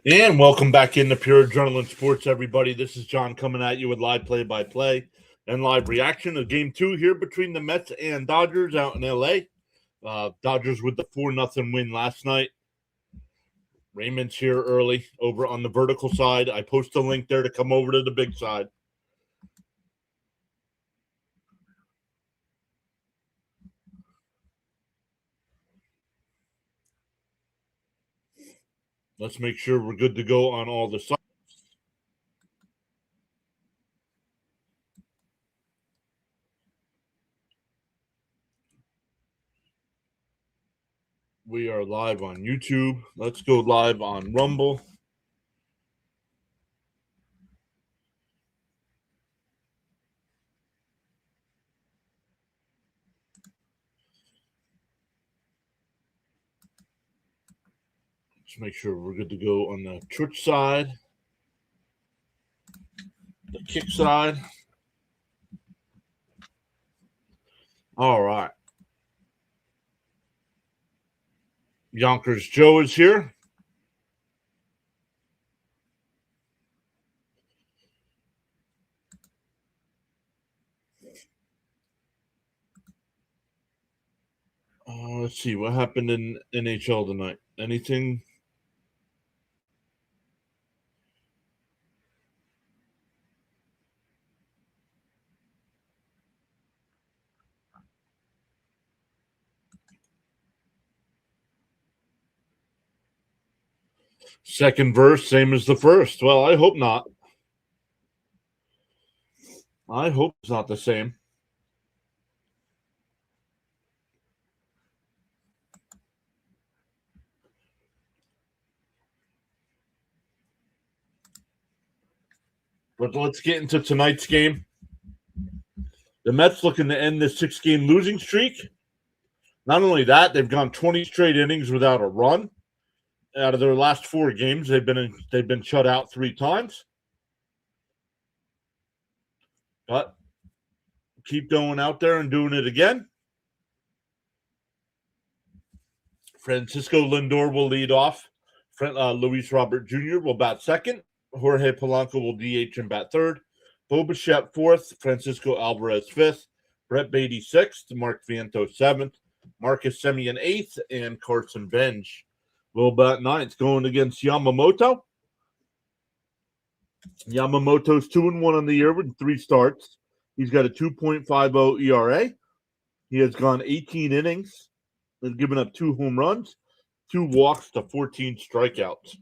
And welcome back into Pure Adrenaline Sports, everybody. This is John coming at you with live play-by-play and live reaction of Game 2 here between the Mets and Dodgers out in L.A. Dodgers with the 4-0 win last night. Raymond's here early over on the vertical side. I post a link there to come over to the big side. Let's make sure we're good to go on all the sides. We are live on YouTube. Let's go live on Rumble. Let's make sure we're good to go on the Twitch side, the kick side. All right. Yonkers Joe is here. Let's see what happened in NHL tonight. Anything? Second verse, same as the first. Well, I hope not. I hope it's not the same. But let's get into tonight's game. The Mets looking to end this 6-game losing streak. Not only that, they've gone 20 straight innings without a run. Out of their last 4 games, they've been shut out 3 times. But keep going out there and doing it again. Francisco Lindor will lead off. Luis Robert Jr. will bat second. Jorge Polanco will DH and bat third. Bo Bichette fourth. Francisco Alvarez fifth. Brett Beatty sixth. Mark Viento seventh. Marcus Semien eighth. And Carson Bench will bat ninth, going against Yamamoto. Yamamoto's 2-1 on the year with 3 starts. He's got a 2.50 ERA. He has gone 18 innings and given up 2 home runs, 2 walks to 14 strikeouts.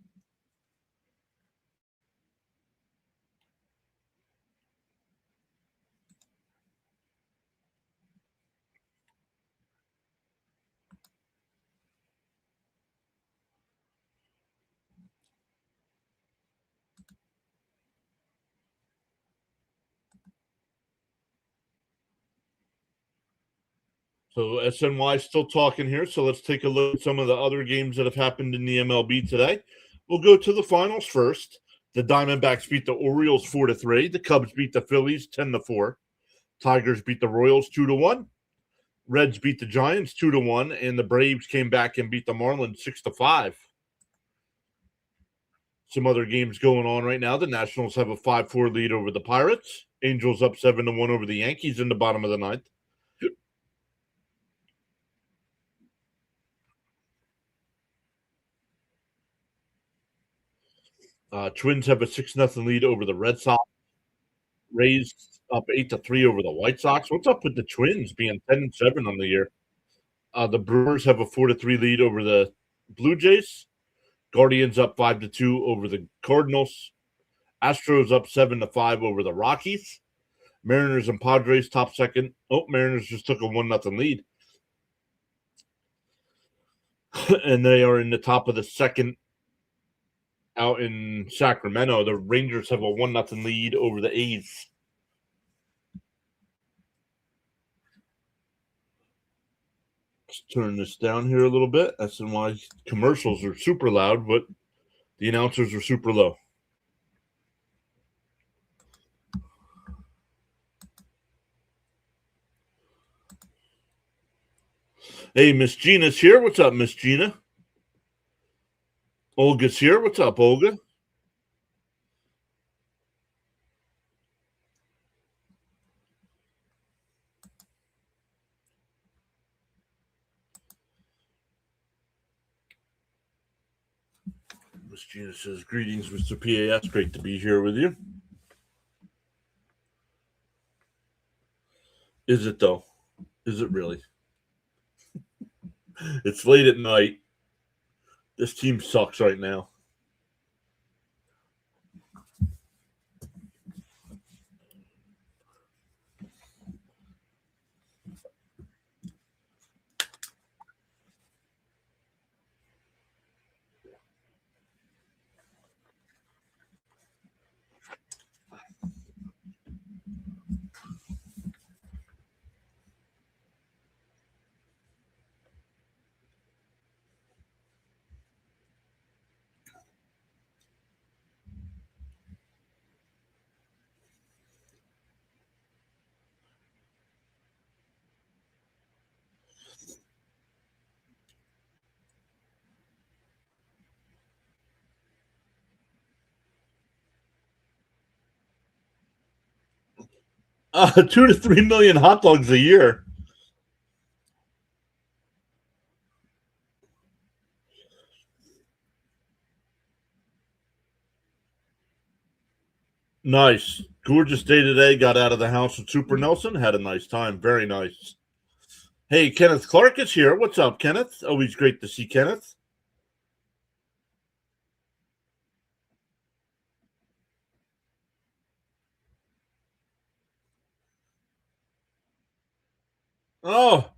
So SNY still talking here. So let's take a look at some of the other games that have happened in the MLB today. We'll go to the finals first. The Diamondbacks beat the Orioles 4-3. The Cubs beat the Phillies 10-4. Tigers beat the Royals 2-1. Reds beat the Giants 2-1, and the Braves came back and beat the Marlins 6-5. Some other games going on right now. The Nationals have a 5-4 lead over the Pirates. Angels up 7-1 over the Yankees in the bottom of the ninth. Twins have a 6-0 lead over the Red Sox. Rays up 8-3 over the White Sox. What's up with the Twins being 10-7 on the year? The Brewers have a 4-3 lead over the Blue Jays. Guardians up 5-2 over the Cardinals. Astros up 7-5 over the Rockies. Mariners and Padres top second. Oh, Mariners just took a 1-0 lead. And they are in the top of the second out in Sacramento. The Rangers have a 1-0 lead over the A's. Let's turn this down here a little bit. SNY commercials are super loud, but the announcers are super low. Hey, Miss Gina's here. What's up, Miss Gina? Olga's here. What's up, Olga? Miss Gina says, greetings, Mr. PAS. Great to be here with you. Is it, though? Is it really? It's late at night. This team sucks right now. $2 to $3 million hot dogs a year. Nice. Gorgeous day today. Got out of the house with Super Nelson. Had a nice time. Very nice. Hey, Kenneth Clark is here. What's up, Kenneth? Always great to see Kenneth. Oh.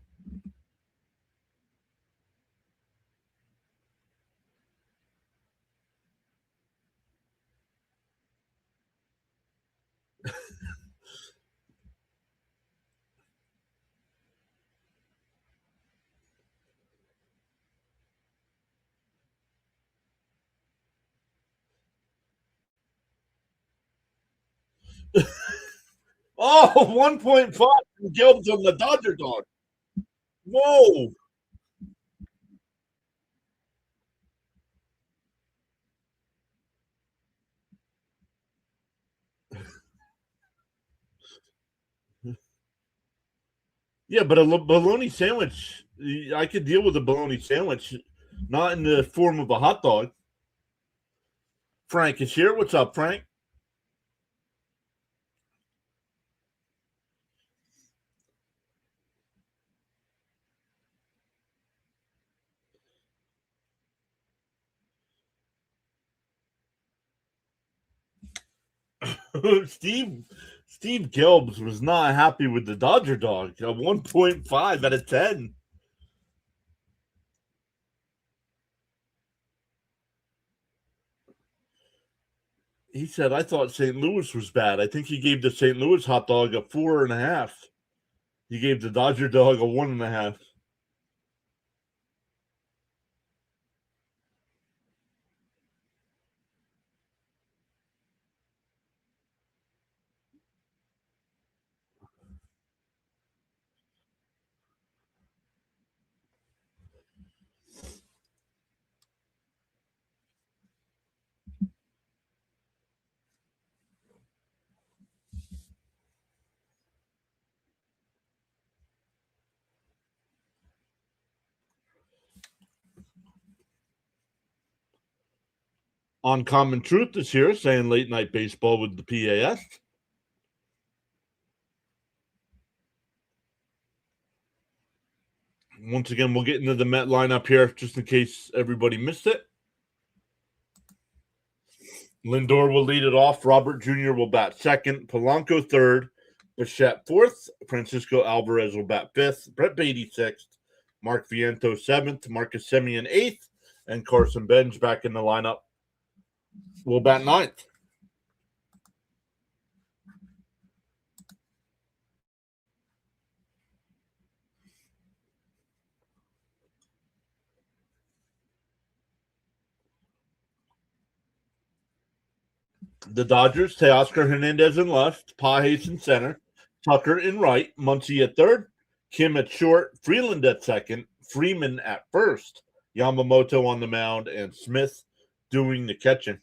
Oh, 1.5 Gilbs on the Dodger dog. Whoa. Yeah, but a bologna sandwich, I could deal with a bologna sandwich, not in the form of a hot dog. Frank is here. What's up, Frank? Steve Steve Gilbs was not happy with the Dodger dog. A 1.5 out of 10. He said, I thought St. Louis was bad. I think he gave the St. Louis hot dog a 4.5. He gave the Dodger dog a 1.5. Uncommon Truth is here saying late night baseball with the PAS. Once again, we'll get into the Met lineup here just in case everybody missed it. Lindor will lead it off. Robert Jr. will bat second. Polanco third. Bichette fourth. Francisco Alvarez will bat fifth. Brett Beatty sixth. Mark Viento seventh. Marcus Semien eighth. And Carson Benj back in the lineup will bat ninth. The Dodgers, Teoscar Hernandez in left, Pages in center, Tucker in right, Muncy at third, Kim at short, Freeland at second, Freeman at first, Yamamoto on the mound, and Smith doing the catching.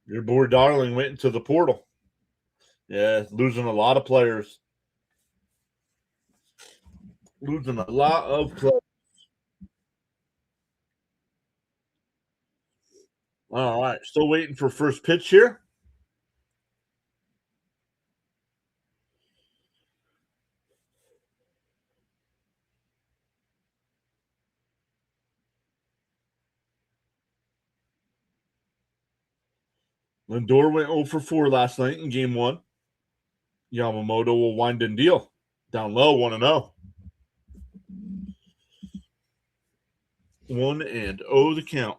Your boy Darling went into the portal. Yeah, losing a lot of players. Losing a lot of players. All right, still waiting for first pitch here. Lindor went 0 for 4 last night in game one. Yamamoto will wind and deal. Down low, 1-0. 1-0 the count.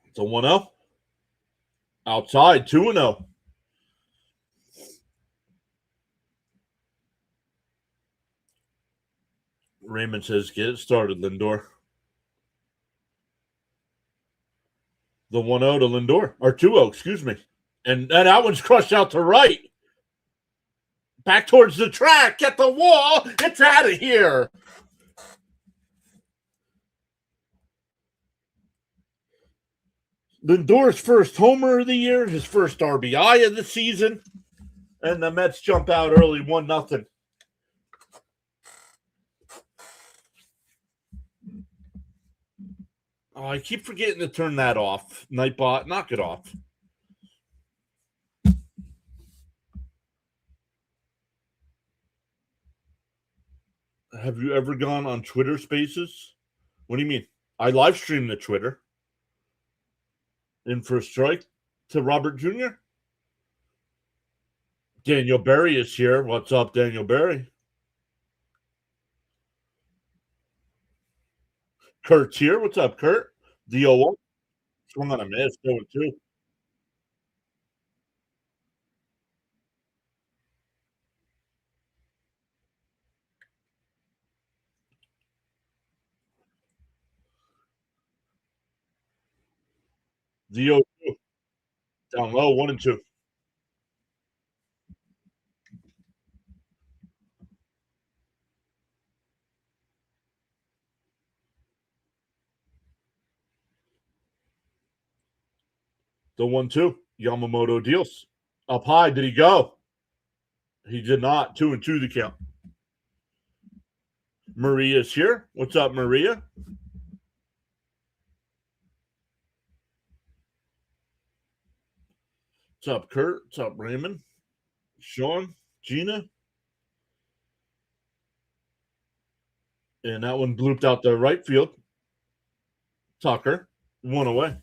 It's a 1-0. Outside, 2-0. Raymond says, get it started, Lindor. The 1-0 to Lindor. Or 2-0, excuse me. And that one's crushed out to right. Back towards the track. Get the wall. It's out of here. Lindor's first homer of the year, his first RBI of the season. And the Mets jump out early, 1-0. Oh, I keep forgetting to turn that off. Nightbot, knock it off. Have you ever gone on Twitter Spaces? What do you mean? I live stream the Twitter. In for a strike to Robert Jr. Daniel Berry is here. What's up, Daniel Berry? Kurt's here. What's up, Kurt? The 0-1. Swung on a miss, 0-2. The 0-2. Down low, 1-2. The 1-2. Yamamoto deals. Up high. Did he go? He did not. 2-2 the count. Maria's here. What's up, Maria? What's up, Kurt? What's up, Raymond? Sean? Gina? And that one blooped out the right field. Tucker. 1 away.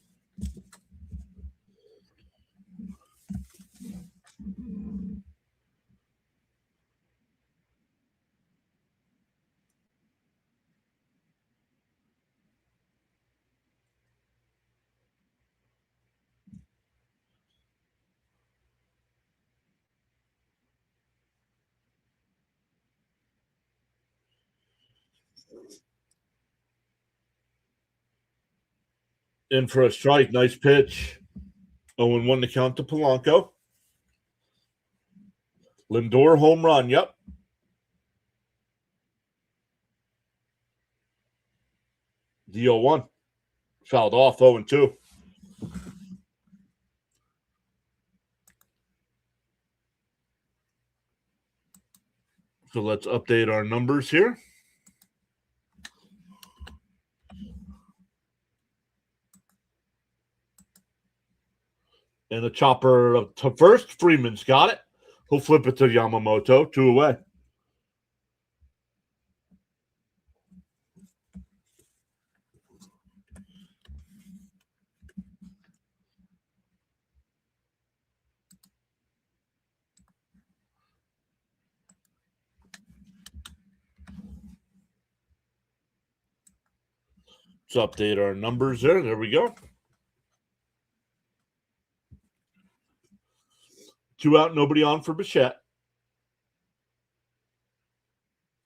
In for a strike. Nice pitch. 0-1 to count to Polanco. Lindor home run. Yep. The 0-1. Fouled off 0-2. So let's update our numbers here. And the chopper to first. Freeman's got it. He'll flip it to Yamamoto. 2 away. Let's update our numbers there. There we go. 2 out, nobody on for Bichette.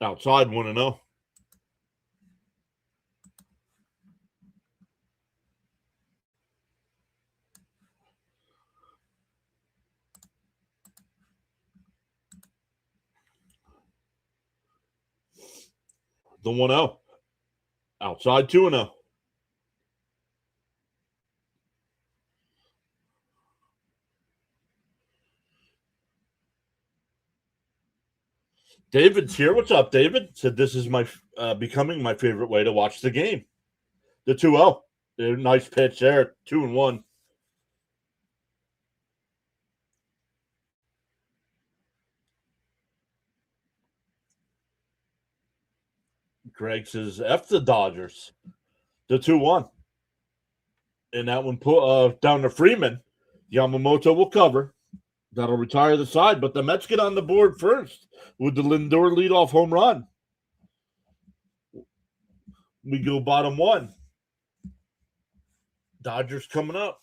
Outside, 1-0. The 1-0. Outside 2-0. David's here. What's up, David? Said this is my becoming my favorite way to watch the game. The 2-0. Nice pitch there. 2-1. Greg says F the Dodgers. The 2-1. And that one put down to Freeman. Yamamoto will cover. That'll retire the side, but the Mets get on the board first with the Lindor leadoff home run. We go bottom one. Dodgers coming up.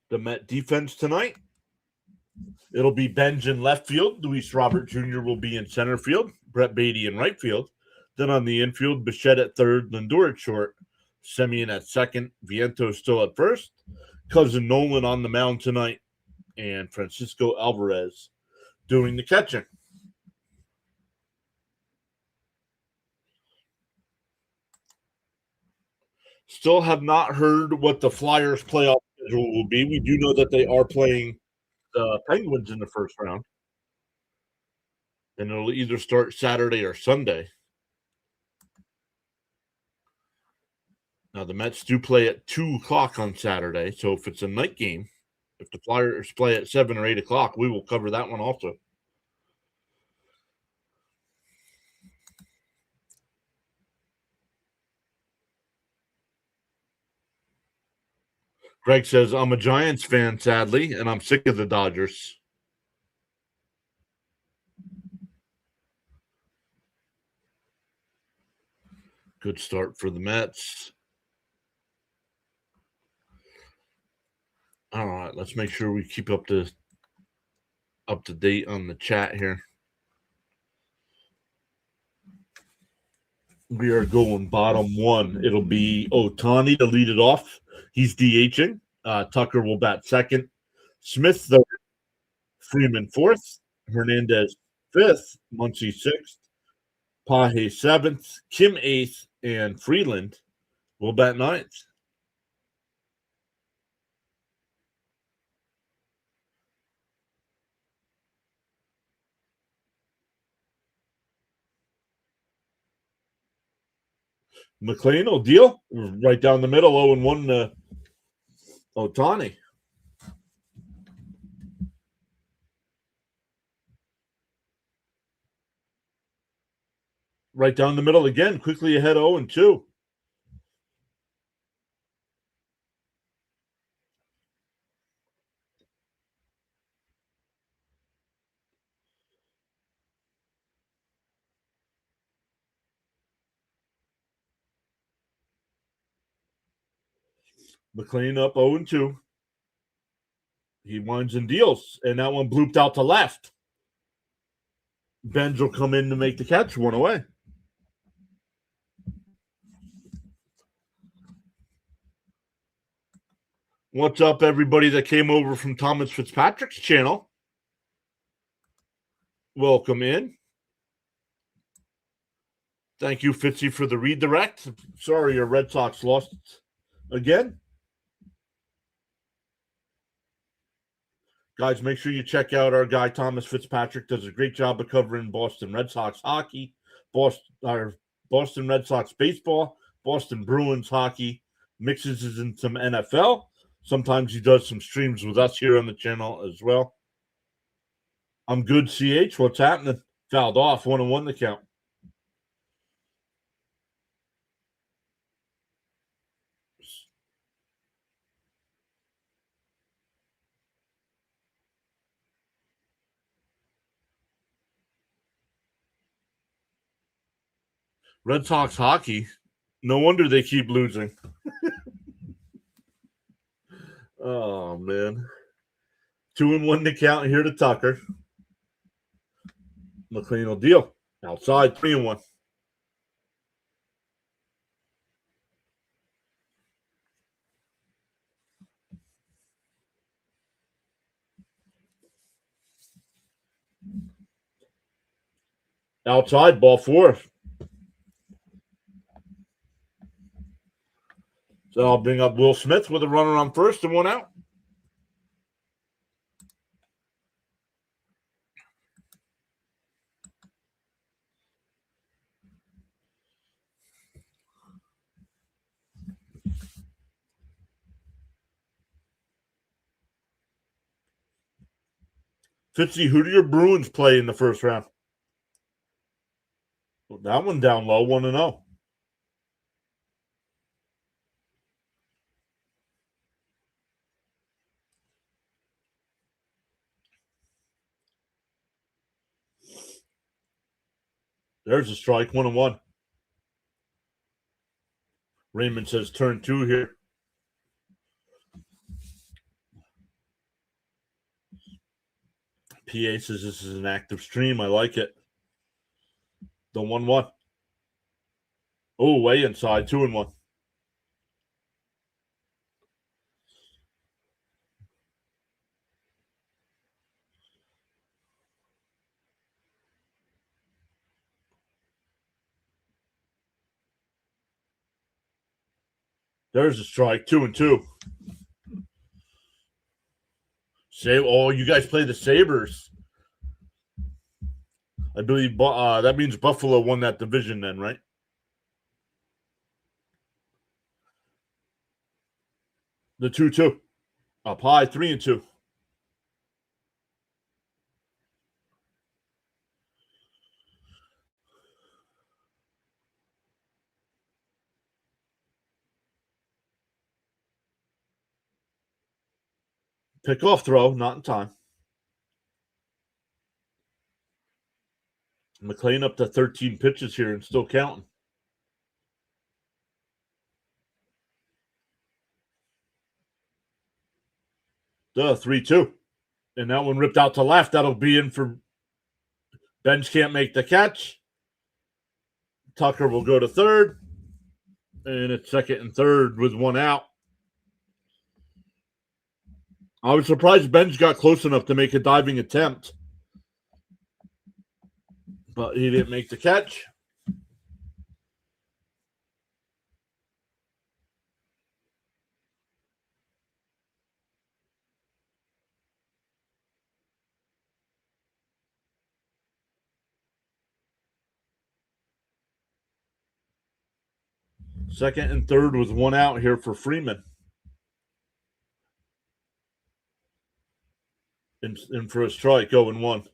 The Met defense tonight. It'll be Benj in left field. Luis Robert Jr. will be in center field. Brett Beatty in right field. Then on the infield, Bichette at third, Lindor at short, Semien at second, Vientos still at first, Cousin Nolan on the mound tonight, and Francisco Alvarez doing the catching. Still have not heard what the Flyers playoff schedule will be. We do know that they are playing the Penguins in the first round, and it'll either start Saturday or Sunday. Now, the Mets do play at 2 o'clock on Saturday, so if it's a night game, if the Flyers play at 7 or 8 o'clock, we will cover that one also. Greg says, I'm a Giants fan, sadly, and I'm sick of the Dodgers. Good start for the Mets. All right, let's make sure we keep up to date on the chat here. We are going bottom one. It'll be Ohtani to lead it off. He's DHing. Tucker will bat second. Smith third. Freeman fourth. Hernandez fifth. Muncy sixth. Pahe seventh. Kim eighth. And Freeland will bat ninth. McLean will deal right down the middle, 0-1 to Ohtani. Right down the middle again, quickly ahead 0-2. McLean up 0-2. He winds and deals, and that one blooped out to left. Benj will come in to make the catch, one away. What's up, everybody that came over from Thomas Fitzpatrick's channel? Welcome in. Thank you, Fitzy, for the redirect. Sorry your Red Sox lost again. Guys, make sure you check out our guy, Thomas Fitzpatrick. Does a great job of covering Boston Red Sox hockey, Boston Red Sox baseball, Boston Bruins hockey, mixes in some NFL. Sometimes he does some streams with us here on the channel as well. I'm good, CH. What's happening? Fouled off, 1-1 the count. Red Sox hockey. No wonder they keep losing. Oh, man. 2-1 to count here to Tucker. McLean will deal. Outside, 3-1. Outside, ball 4. So I'll bring up Will Smith with a runner on first and 1 out. Fitzy, who do your Bruins play in the first round? Well, that one down low, 1-0. There's a strike, 1-1. Raymond says turn 2 here. PA says this is an active stream. I like it. The 1-1. Oh, way inside, 2-1. There's a strike, 2-2. Oh, you guys play the Sabres. I believe that means Buffalo won that division then, right? The 2-2. Up high, 3-2. Pick-off throw, not in time. McLean up to 13 pitches here and still counting. Duh, 3-2. And that one ripped out to left. That'll be in for Bench can't make the catch. Tucker will go to third. And it's second and third with 1 out. I was surprised Bench got close enough to make a diving attempt. But he didn't make the catch. Second and third with 1 out here for Freeman. And for a strike, 0-1.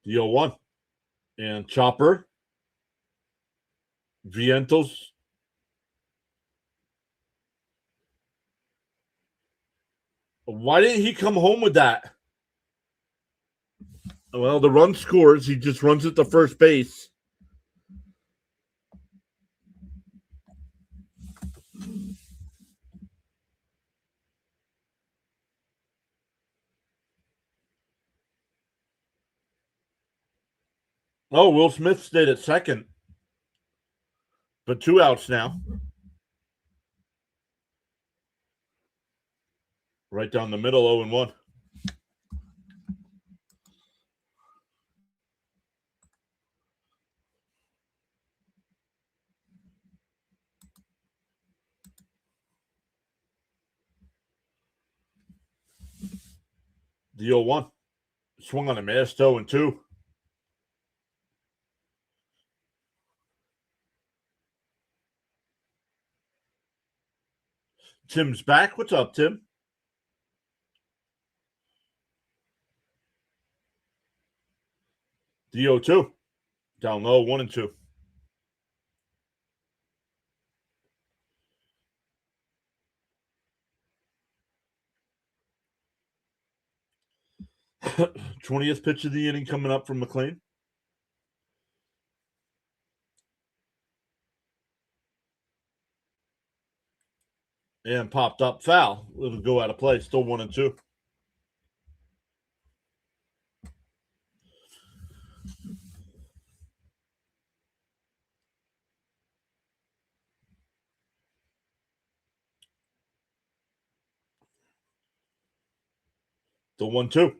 The 0-1. And Chopper. Vientos. Why didn't he come home with that? Well, the run scores. He just runs it to first base. Oh, Will Smith stayed at second. But 2 outs now. Right down the middle, 0-1. The 0-1. Swung on a miss, 0-2. Tim's back. What's up, Tim? The 0-2. Down low, 1-2. th pitch of the inning coming up from McLean. And popped up foul. It'll go out of play. Still 1-2. The 1-2.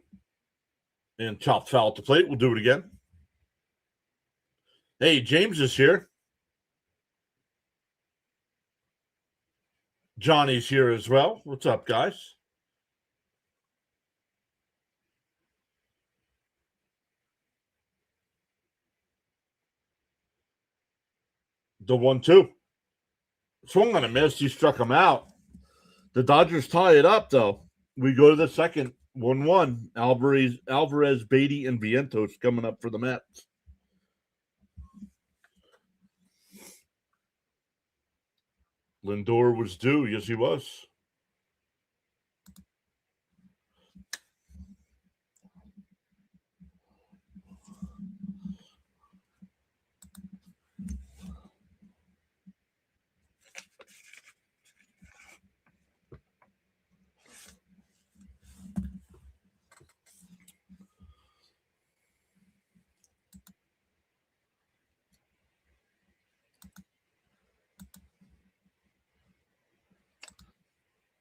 And chopped foul at the plate. We'll do it again. Hey, James is here. Johnny's here as well. What's up, guys? The 1-2. Swung on a miss. He struck him out. The Dodgers tie it up, though. We go to the second. 1-1. Alvarez, Beatty, and Vientos coming up for the Mets. Lindor was due. Yes, he was.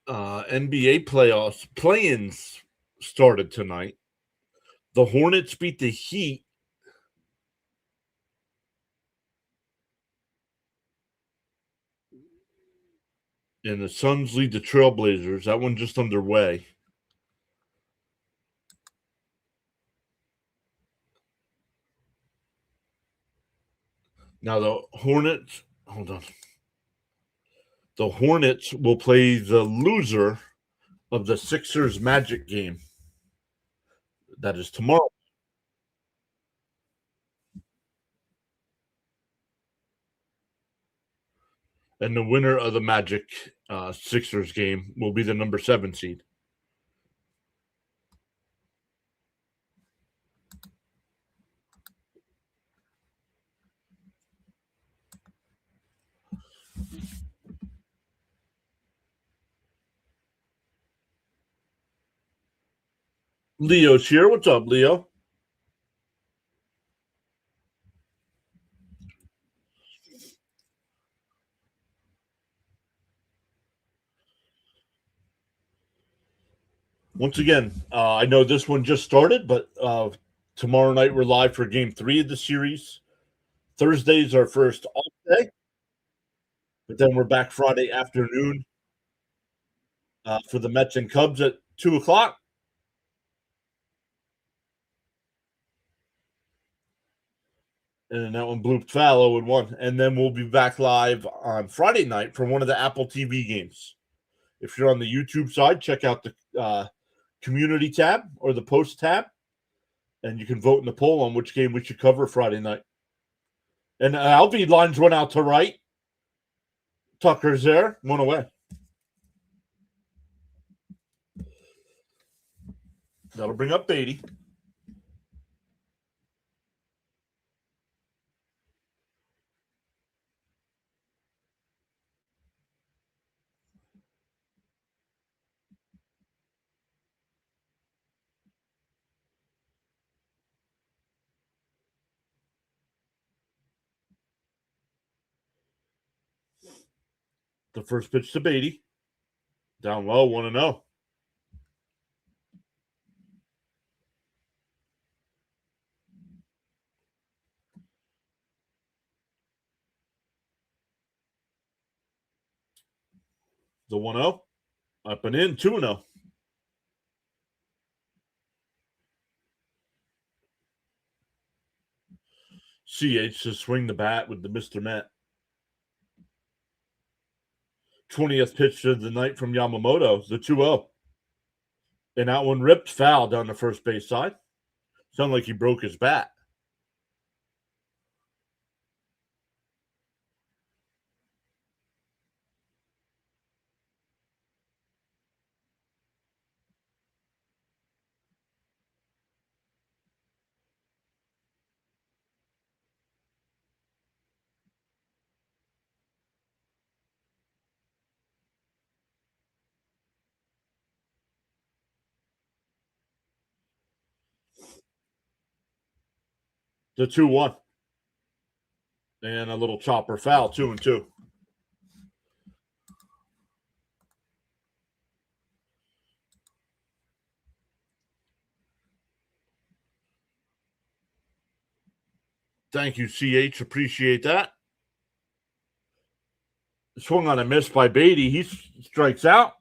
NBA playoffs play-ins started tonight. The Hornets beat the Heat. And the Suns lead the Trailblazers. That one just underway. Now the Hornets, hold on. The Hornets will play the loser of the Sixers Magic game. That is tomorrow. And the winner of the Magic Sixers game will be the number 7 seed. Leo's here. What's up, Leo? Once again, I know this one just started, but tomorrow night we're live for game 3 of the series. Thursday's our first off day, but then we're back Friday afternoon for the Mets and Cubs at 2 o'clock. And that one blooped foul 0-1. And then we'll be back live on Friday night for one of the Apple TV games. If you're on the YouTube side, check out the community tab or the post tab, and you can vote in the poll on which game we should cover Friday night. And Alvy lines one out to right. Tucker's there, one away. That'll bring up Beatty. The first pitch to Beatty. Down low, 1-0. The 1-0. Up and in, 2-0. CH to swing the bat with the Mr. Met. 20th pitch of the night from Yamamoto, the 2-0. And that one ripped foul down the first base side. Sounded like he broke his bat. The 2-1. And a little chopper foul, 2-2. Thank you, CH. Appreciate that. Swung on a miss by Beatty. He strikes out.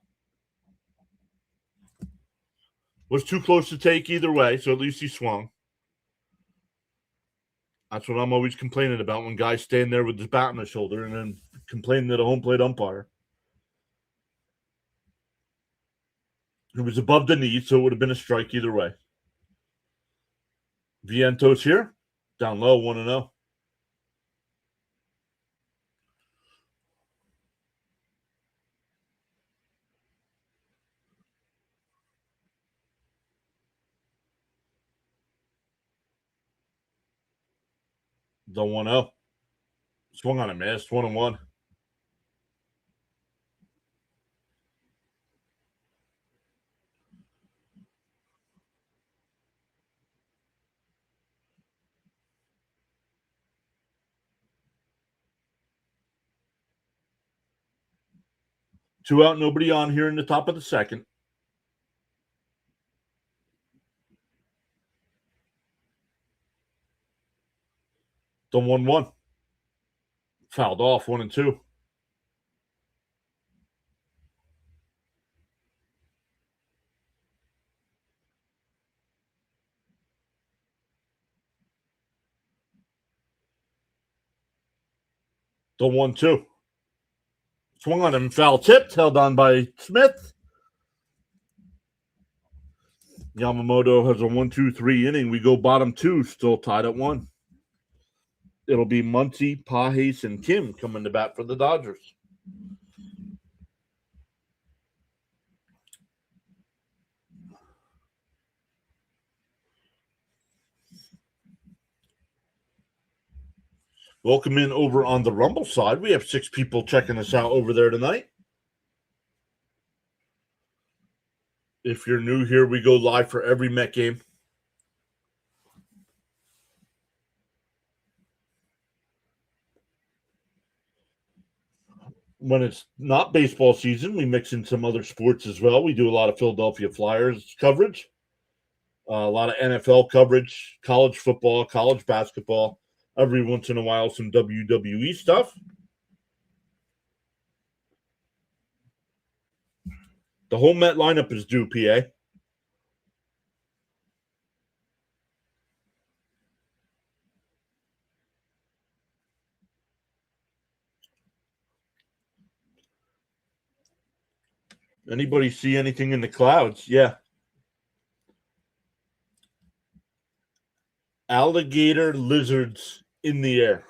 Was too close to take either way, so at least he swung. That's what I'm always complaining about when guys stand there with his bat on the shoulder and then complaining to the home plate umpire. It was above the knee, so it would have been a strike either way. Vientos here. Down low, 1-0. The 1-0. Swung on a miss, 1-1. Two out, nobody on here in the top of the second. The 1-1. Fouled off, 1-2. The 1-2. Swung on him, foul tipped, held on by Smith. Yamamoto has a 1-2-3 inning. We go bottom two, still tied at 1. It'll be Muncy, Pages, and Kim coming to bat for the Dodgers. Welcome in over on the Rumble side. We have 6 people checking us out over there tonight. If you're new here, we go live for every Met game. When it's not baseball season, we mix in some other sports as well. We do a lot of Philadelphia Flyers coverage, a lot of NFL coverage, college football, college basketball, every once in a while some WWE stuff. The whole Met lineup is due, PA. Anybody see anything in the clouds? Yeah. Alligator lizards in the air.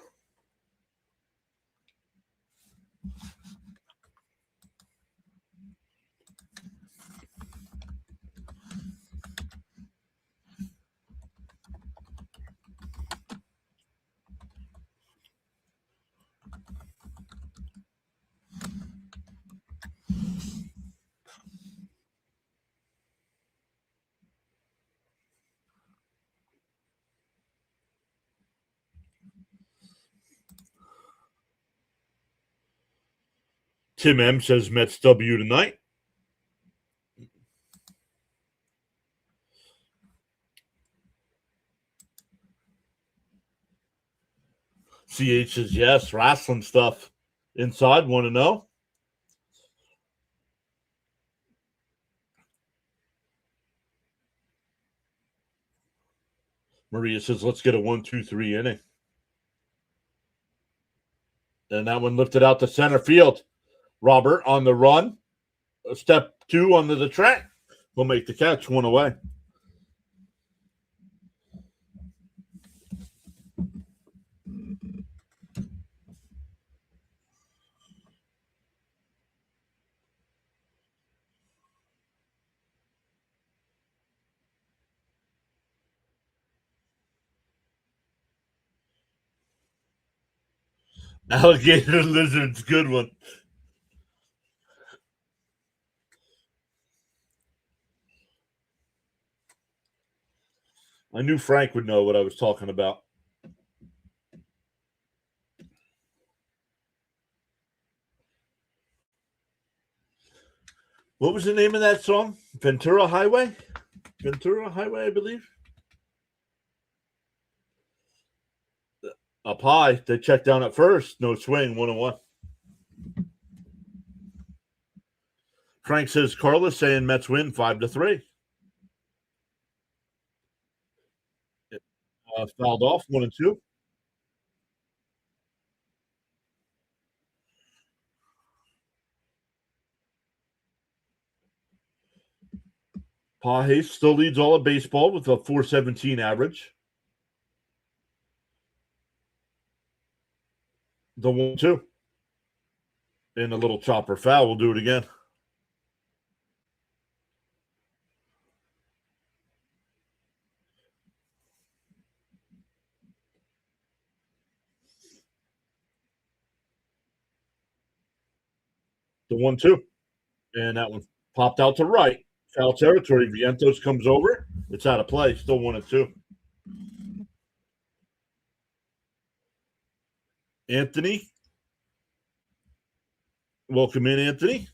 Tim M says Mets W tonight. CH says yes, wrestling stuff. Inside, 1-0. Maria says, let's get a 1-2-3 inning. And that one lifted out to center field. Robert on the run. Step 2 under the track. Will make the catch, 1 away. Alligator lizards, good one. I knew Frank would know what I was talking about. What was the name of that song? Ventura Highway? Ventura Highway, I believe. Up high. They check down at first. No swing. 1-1. Frank says Carlos saying Mets win 5-3. Fouled off 1-2. Pages still leads all of baseball with a 417 average. The 1-2. And a little chopper foul. We'll do it again. The 1-2. And that one popped out to right. Foul territory. Vientos comes over. It's out of play. Still 1-2. Anthony. Welcome in, Anthony.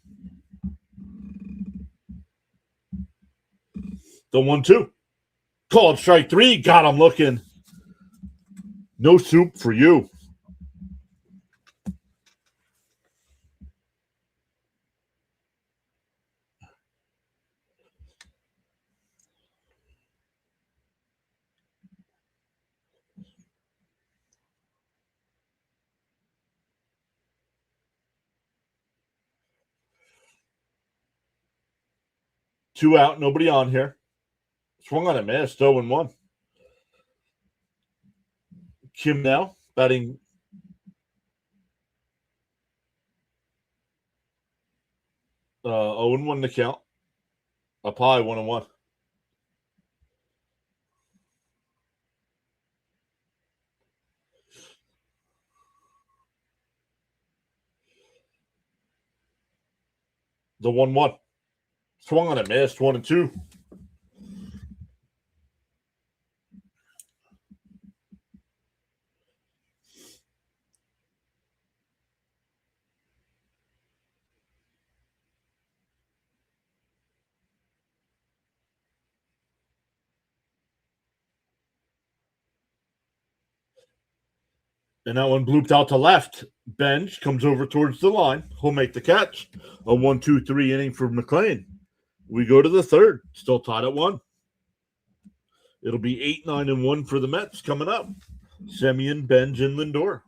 The 1-2. Called strike 3. Got him looking. No soup for you. Two out. Nobody on here. Swung on a miss. 0-1. Kim now batting. 0-1 to count. Up high, 1-1. The 1-1. Swung on a miss. 1-2. And that one blooped out to left. Bench comes over towards the line. He'll make the catch. A 1-2-3 inning for McLean. We go to the third. Still tied at 1. It'll be 8-9-1 for the Mets coming up. Semien, Benj, and Lindor.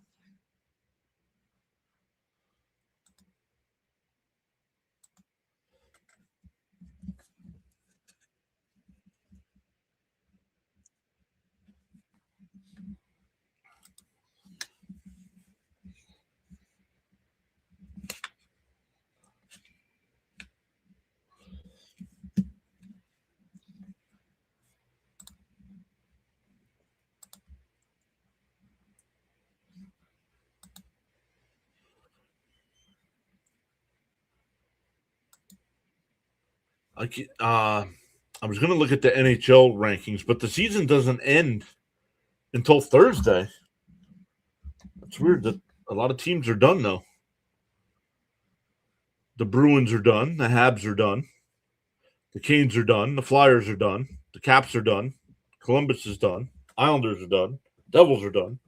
I was going to look at the NHL rankings, but the season doesn't end until Thursday. It's weird that a lot of teams are done, though. The Bruins are done. The Habs are done. The Canes are done. The Flyers are done. The Caps are done. Columbus is done. Islanders are done. Devils are done.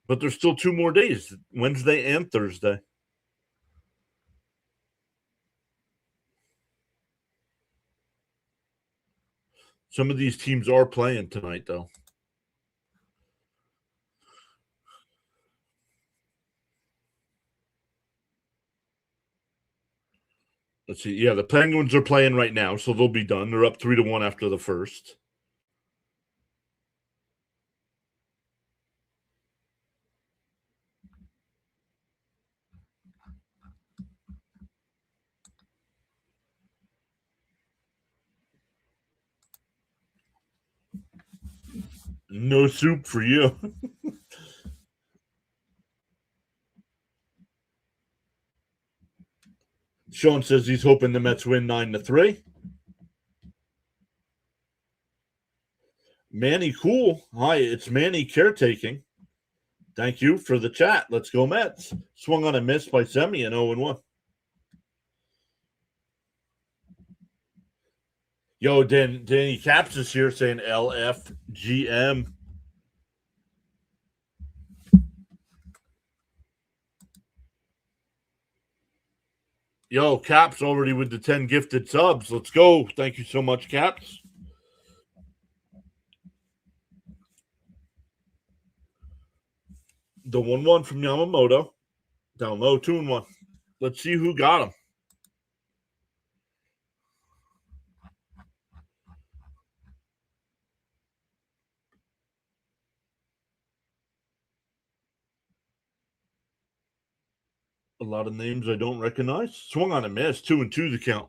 But there's still 2 more days, Wednesday and Thursday. Some of these teams are playing tonight, though. Let's see. Yeah, the Penguins are playing right now, so they'll be done. They're up 3-1 after the first. No soup for you. Sean says he's hoping the Mets win 9-3. Manny Cool. Hi, it's Manny caretaking. Thank you for the chat. Let's go Mets. Swung on a miss by Semien 0-1. Yo, Danny Caps is here saying LFGM. Yo, Caps already with the 10 gifted subs. Let's go. Thank you so much, Caps. The 1-1 from Yamamoto. Down low, 2-1. Let's see who got him. A lot of names I don't recognize. Swung on a miss. 2-2 the count.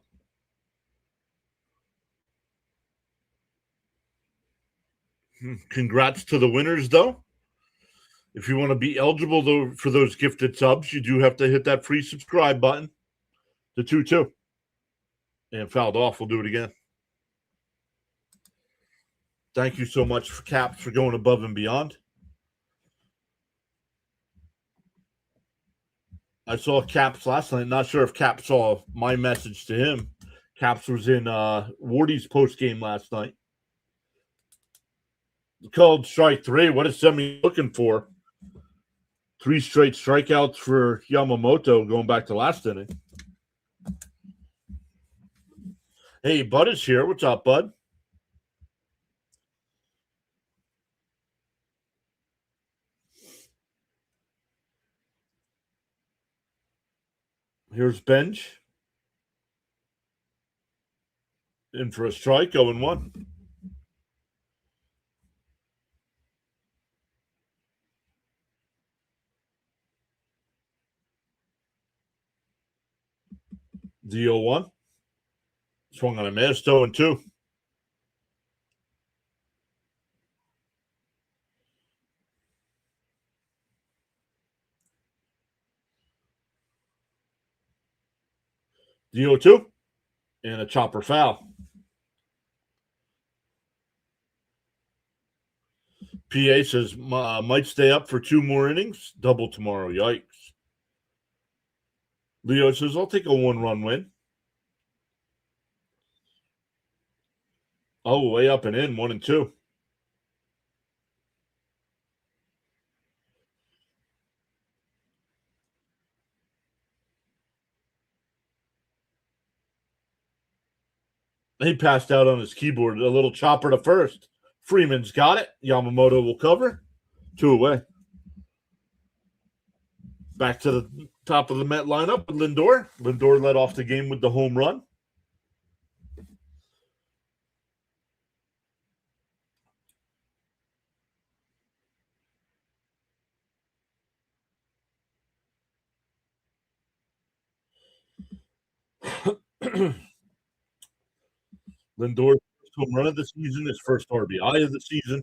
Congrats to the winners, though. If you want to be eligible for those gifted subs, you do have to hit that free subscribe button. The 2-2. And fouled off. We'll do it again. Thank you so much, Caps, for going above and beyond. I saw Caps last night. Not sure if Caps saw my message to him. Caps was in Wardy's post game last night. Called strike 3. What is Semi looking for? 3 straight strikeouts for Yamamoto going back to last inning. Hey, Bud is here. What's up, Bud? Here's Benj. In for a strike, 0-1. The 0-1. Swung on a miss, 0-2. The 0-2. And a chopper foul. PA says might stay up for 2 more innings. Double tomorrow. Yikes. Leo says I'll take a 1-run win. Oh, way up and in, 1-2. He passed out on his keyboard. A little chopper to first. Freeman's got it. Yamamoto will cover. 2 away. Back to the top of the Met lineup with Lindor. Lindor led off the game with the home run. Lindor's first home run of the season, his first RBI of the season.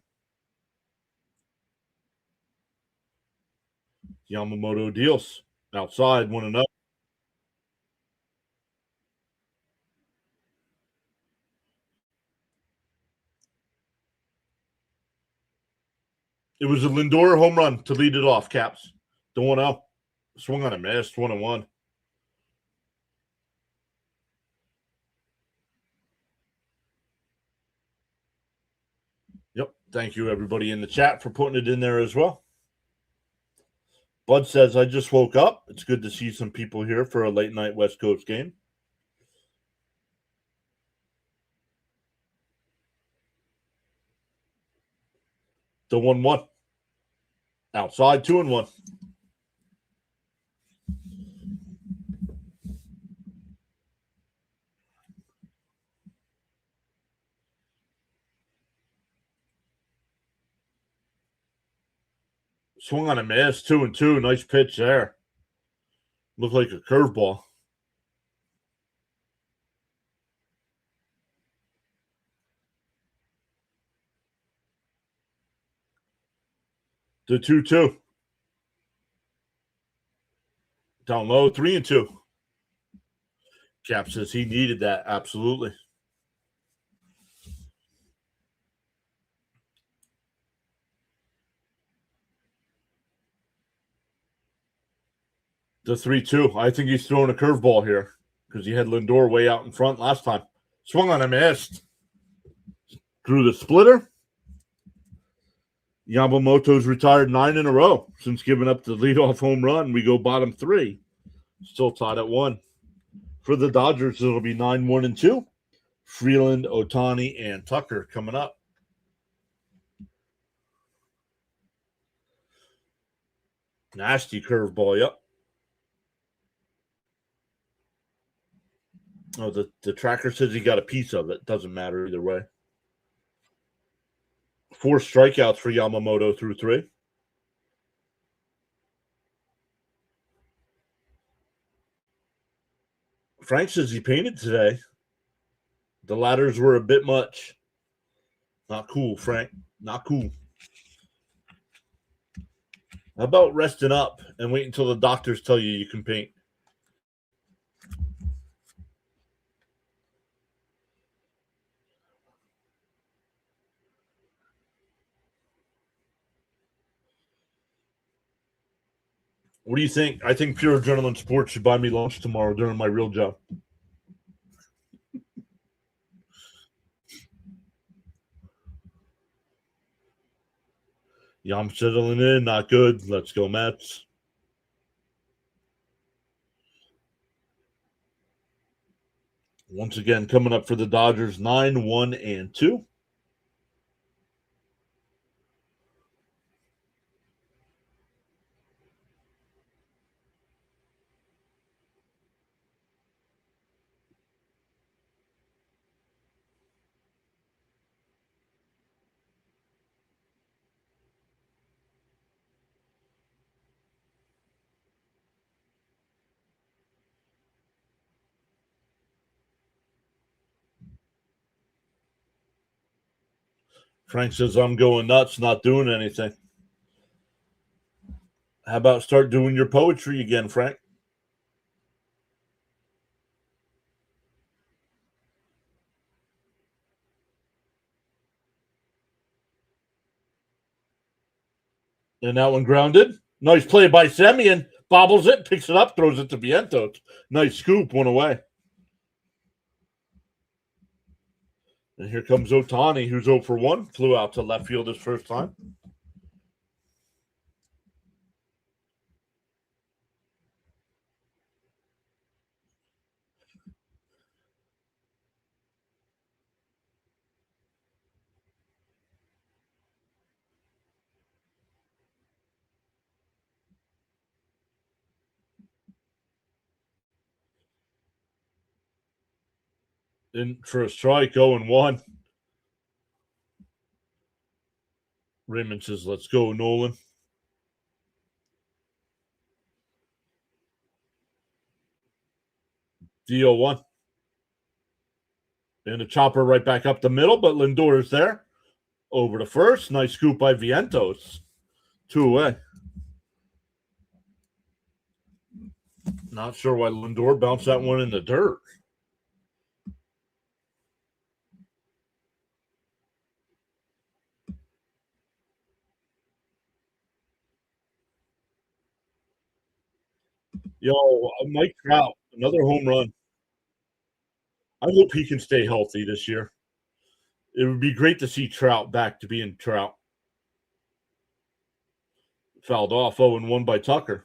Yamamoto deals. Outside, 1-0. It was a Lindor home run to lead it off, Caps. The 1-0. Swung on a miss, 1-1. Yep. Thank you, everybody in the chat, for putting it in there as well. Bud says, I just woke up. It's good to see some people here for a late night West Coast game. The 1-1. Outside, 2-1. Swung on a miss, 2-2. Nice pitch there. Looked like a curveball. The 2-2. Down low, 3-2. Cap says he needed that. Absolutely. The 3-2. I think he's throwing a curveball here because he had Lindor way out in front last time. Swung on a missed. Drew the splitter. Yamamoto's retired 9 in a row since giving up the leadoff home run. We go bottom 3. Still tied at 1. For the Dodgers, it'll be 9-1-2. Freeland, Otani, and Tucker coming up. Nasty curveball, yep. Oh, the tracker says he got a piece of it. Doesn't matter either way. 4 strikeouts for Yamamoto through 3. Frank says he painted today. The ladders were a bit much. Not cool, Frank. Not cool. How about resting up and wait until the doctors tell you can paint? What do you think? I think Pure Adrenaline Sports should buy me lunch tomorrow during my real job. Yeah, I'm settling in. Not good. Let's go, Mets. Once again, coming up for the Dodgers, 9-1-2. Frank says, I'm going nuts, not doing anything. How about start doing your poetry again, Frank? And that one grounded. Nice play by Semien. Bobbles it, picks it up, throws it to Vientos. Nice scoop, one away. And here comes Otani, who's 0 for 1. Flew out to left field his first time. In for a strike, 0-1. Raymond says, let's go, Nolan. Deal 1. And a chopper right back up the middle, but Lindor is there. Over to first. Nice scoop by Vientos. 2 away. Not sure why Lindor bounced that one in the dirt. Yo, Mike Trout, another home run. I hope he can stay healthy this year. It would be great to see Trout back to being Trout. Fouled off 0-1 by Tucker.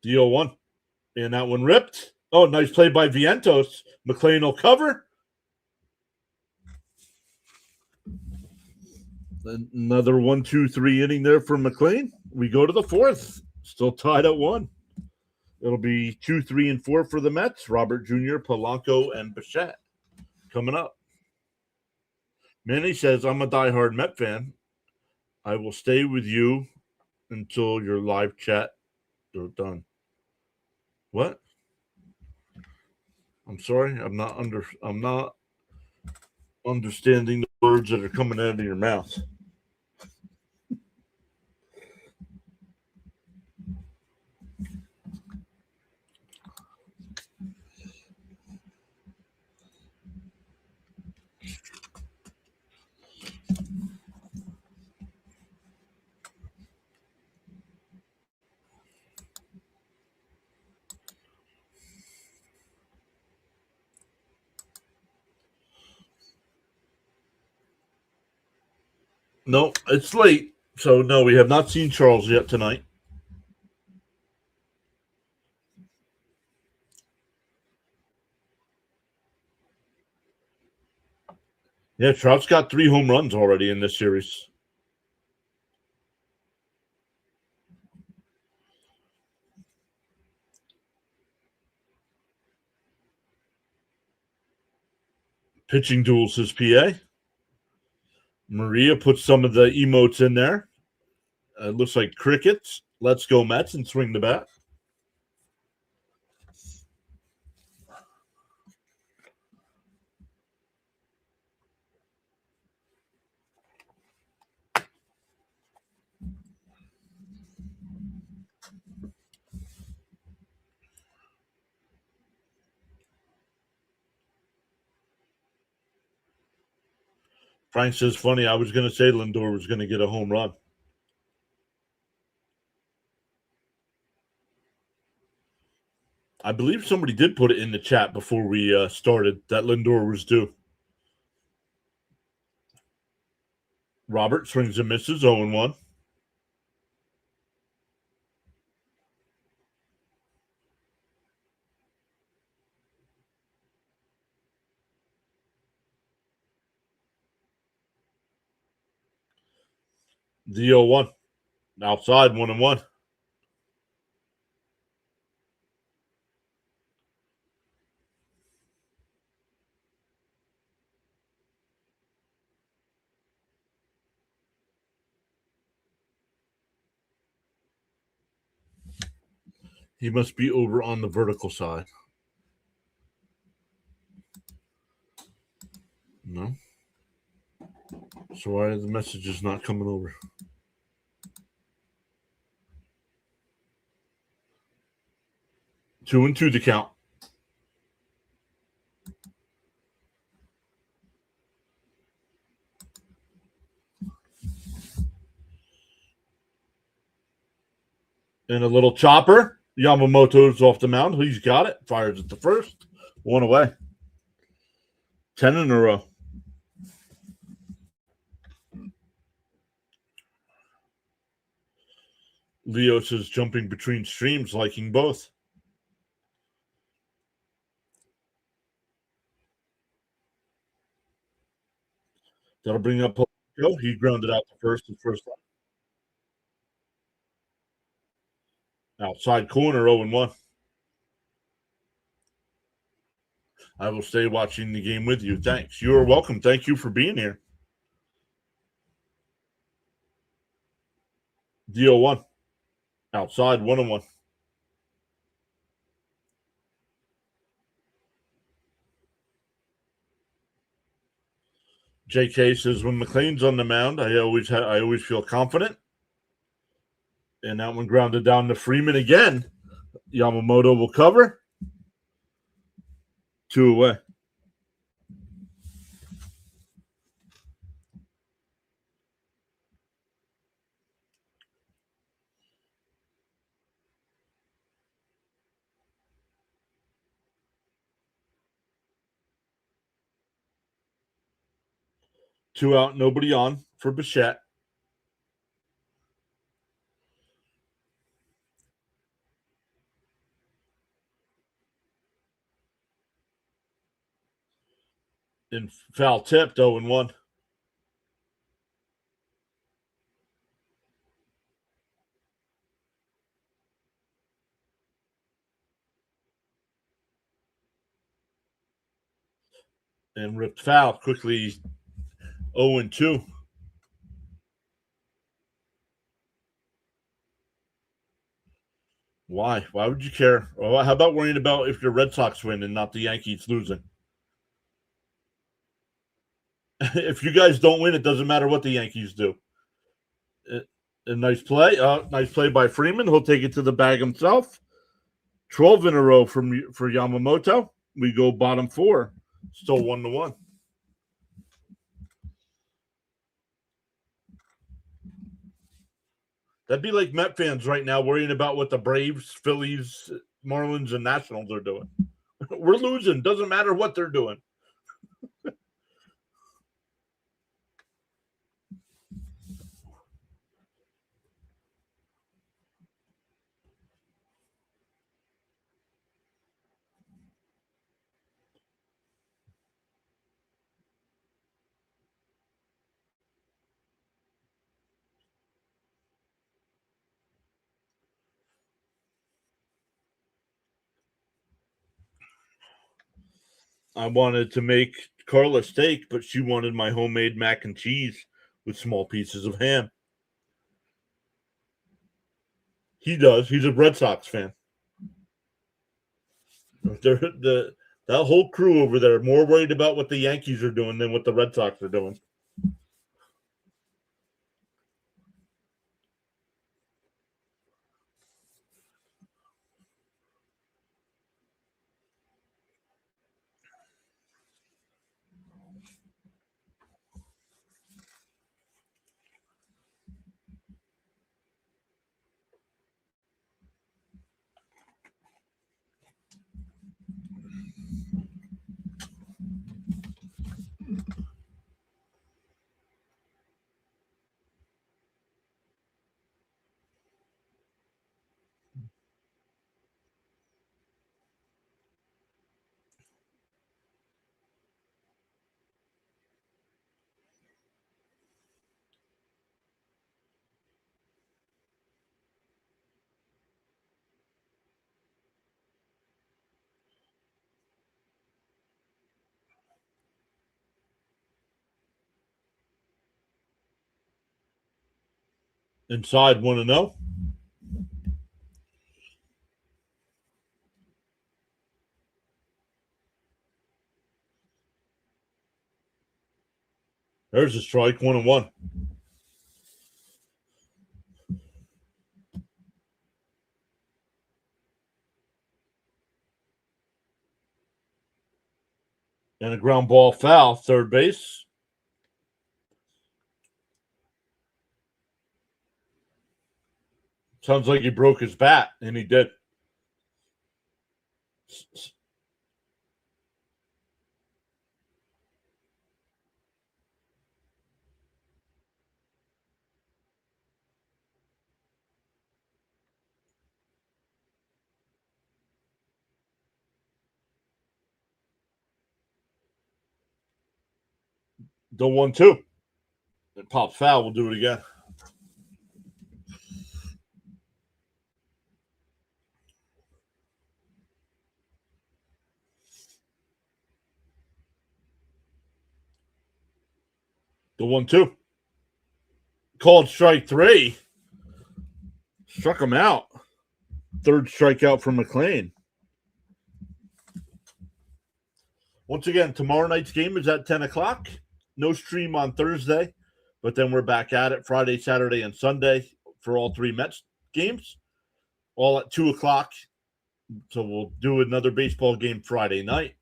Deal 1. And that one ripped. Oh, nice play by Vientos. McLean will cover. Another 1-2-3 inning there for McLean. We go to the 4th. Still tied at 1. It'll be 2, 3, and 4 for the Mets. Robert Jr., Polanco, and Bichette coming up. Manny says, I'm a diehard Met fan. I will stay with you until your live chat are done. What? I'm sorry. I'm not understanding the words that are coming out of your mouth. No, it's late. So, no, we have not seen Charles yet tonight. Yeah, Trout's got 3 home runs already in this series. Pitching duels his PA. Maria puts some of the emotes in there. Looks like crickets. Let's go Mets and swing the bat. Frank says, funny, I was going to say Lindor was going to get a home run. I believe somebody did put it in the chat before we started that Lindor was due. Robert swings and misses, 0-1. The 0-1. Outside, 1-1. He must be over on the vertical side. No. So why are the messages not coming over? 2-2 to count. And a little chopper. Yamamoto's off the mound. He's got it. Fires at the first. 1 away. 10 in a row. Leos is jumping between streams, liking both. That'll bring up Polanco. He grounded out the first time. Outside corner, 0-1. I will stay watching the game with you. Thanks. You are welcome. Thank you for being here. Deal 1. Outside, 1-1. JK says, when McLean's on the mound, I always feel confident. And that one grounded down to Freeman again. Yamamoto will cover. 2 away. Two out, nobody on for Bichette. And foul tipped, 0-1. And ripped foul quickly, 0-2. Why? Why would you care? Well, how about worrying about if your Red Sox win and not the Yankees losing? If you guys don't win, it doesn't matter what the Yankees do. A nice play. Nice play by Freeman. He'll take it to the bag himself. 12 in a row for Yamamoto. We go bottom 4. Still 1-1. That'd be like Met fans right now worrying about what the Braves, Phillies, Marlins, and Nationals are doing. We're losing. Doesn't matter what they're doing. I wanted to make Carla steak, but she wanted my homemade mac and cheese with small pieces of ham. He does. He's a Red Sox fan. That whole crew over there are more worried about what the Yankees are doing than what the Red Sox are doing. Inside 1-0. There's a strike, 1-1. And a ground ball foul, third base. Sounds like he broke his bat, and he did. The 1-2. It pops foul. We'll do it again. The 1-2. Called strike 3. Struck him out. Third strikeout from McLean. Once again, tomorrow night's game is at 10 o'clock. No stream on Thursday, but then we're back at it Friday, Saturday, and Sunday for all three Mets games, all at 2 o'clock. So we'll do another baseball game Friday night.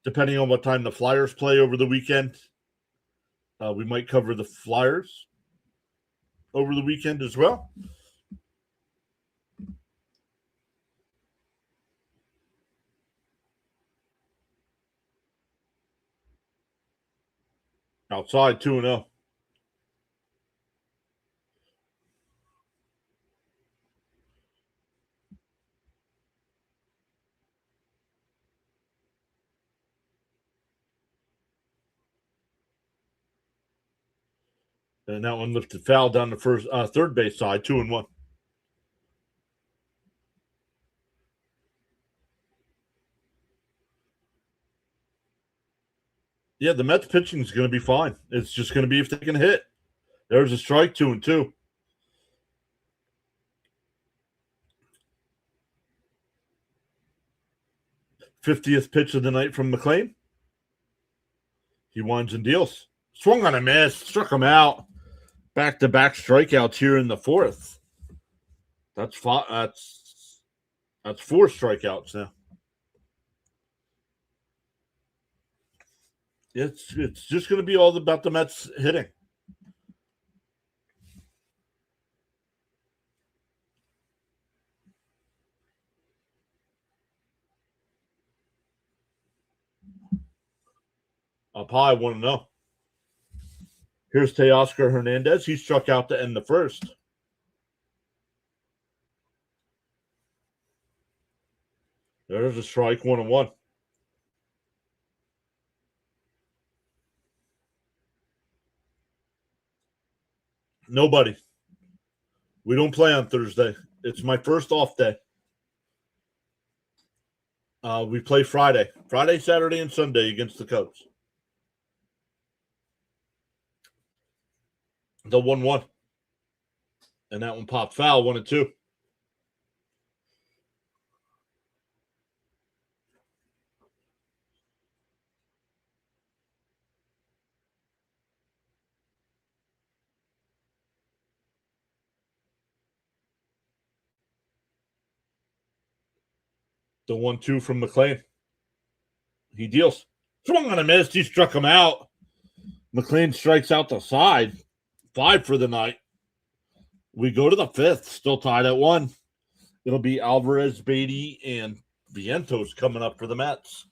Depending on what time the Flyers play over the weekend, we might cover the Flyers over the weekend as well. Outside 2-0. And that one lifted foul down the third base side, 2-1. Yeah, the Mets pitching is going to be fine. It's just going to be if they can hit. There's a strike, 2-2. 50th pitch of the night from McLean. He winds and deals. Swung on a miss, struck him out. Back-to-back strikeouts here in the fourth. That's four strikeouts now. It's just going to be all about the Mets hitting. Up high, 1-0. Here's Teoscar Hernandez. He struck out to end the first. There's a strike, 1-1. Nobody. We don't play on Thursday. It's my first off day. We play Friday, Saturday, and Sunday against the Cubs. The 1-1. And that one popped foul, 1-2. The 1-2 from McLean. He deals. Swung on a miss. He struck him out. McLean strikes out the side. 5 for the night. We go to the 5th. Still tied at 1. It'll be Alvarez, Beatty, and Vientos coming up for the Mets.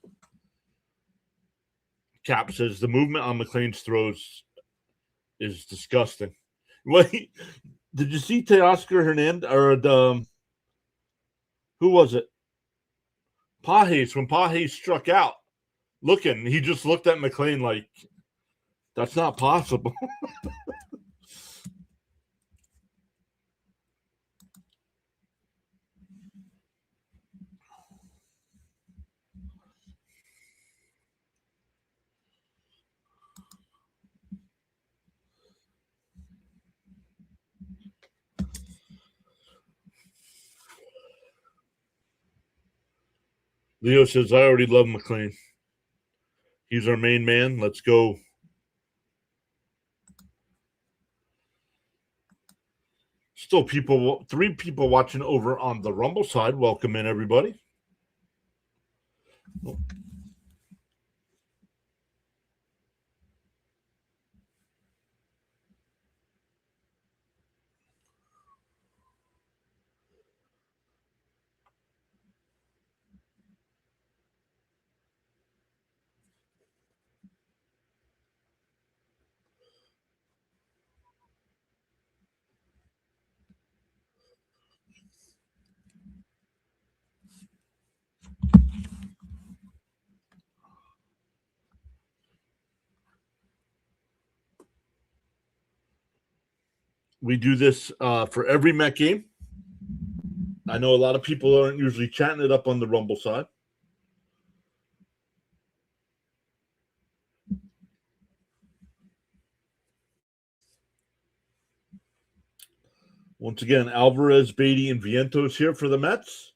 Cap says the movement on McLean's throws is disgusting. Wait, did you see Teoscar Hernandez or who was it? Pages, when Pages struck out, he just looked at McLean like, that's not possible. Leo says, I already love McLean. He's our main man. Let's go. Still 3 people watching over on the Rumble side. Welcome in, everybody. We do this for every Met game. I know a lot of people aren't usually chatting it up on the Rumble side. Once again, Alvarez, Beatty, and Vientos here for the Mets.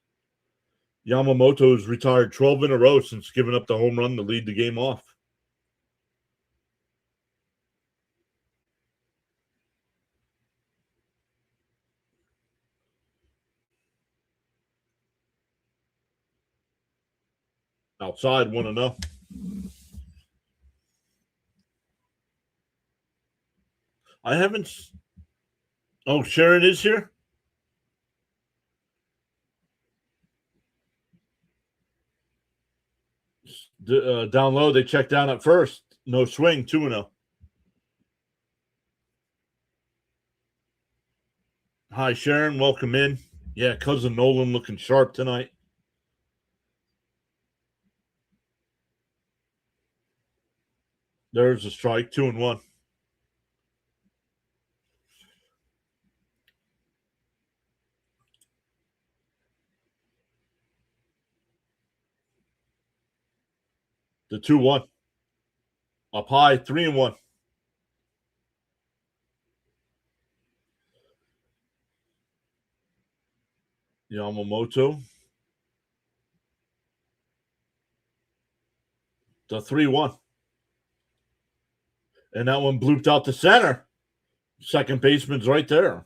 Yamamoto's retired 12 in a row since giving up the home run to lead the game off. Outside, 1-0. I haven't. Oh, Sharon is here? Down low, they checked down at first. No swing, 2-0. Hi, Sharon. Welcome in. Yeah, cousin Nolan looking sharp tonight. There's a strike, 2-1. The 2-1. Up high, 3-1. Yamamoto. The 3-1. And that one blooped out to center. Second baseman's right there.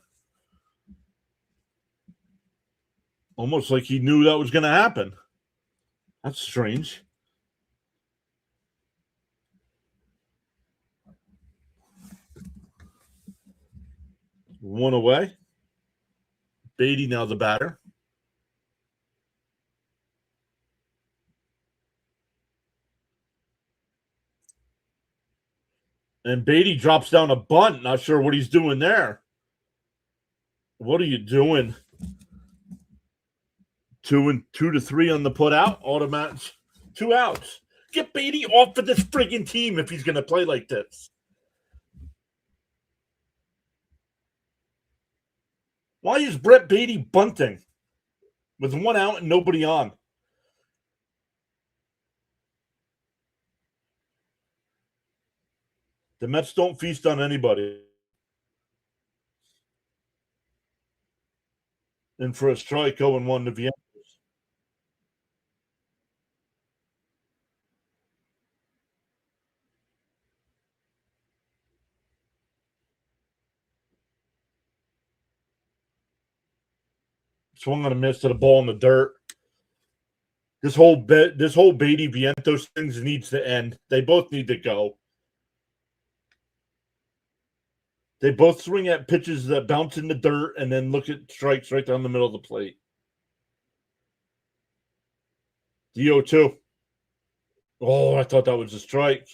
Almost like he knew that was going to happen. That's strange. One away. Beatty now the batter. And Beatty drops down a bunt. Not sure what he's doing there. What are you doing? 2 to 3 on the put out. Automatic. 2 outs. Get Beatty off of this friggin' team if he's going to play like this. Why is Brett Beatty bunting with 1 out and nobody on? The Mets don't feast on anybody. And for a strike, 0-1 to Vienna. Swung on a miss to the ball in the dirt. This whole Beatty Vientos things needs to end. They both need to go. They both swing at pitches that bounce in the dirt and then look at strikes right down the middle of the plate. The 0-2. Oh, I thought that was a strike.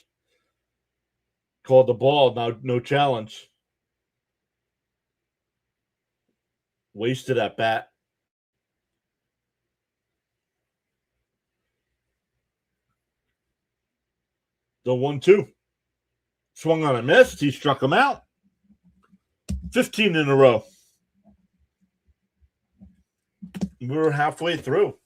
Called the ball. Now no challenge. Wasted at bat. The 1-2. Swung on a miss. He struck him out. 15 in a row. We were halfway through.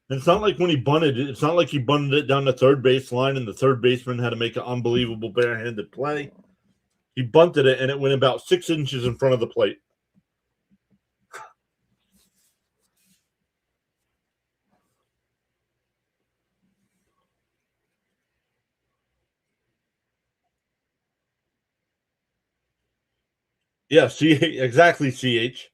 And it's not like when he bunted it. It's not like he bunted it down the third base line and the third baseman had to make an unbelievable barehanded play. He bunted it and it went about 6 inches in front of the plate. Yeah, exactly, CH.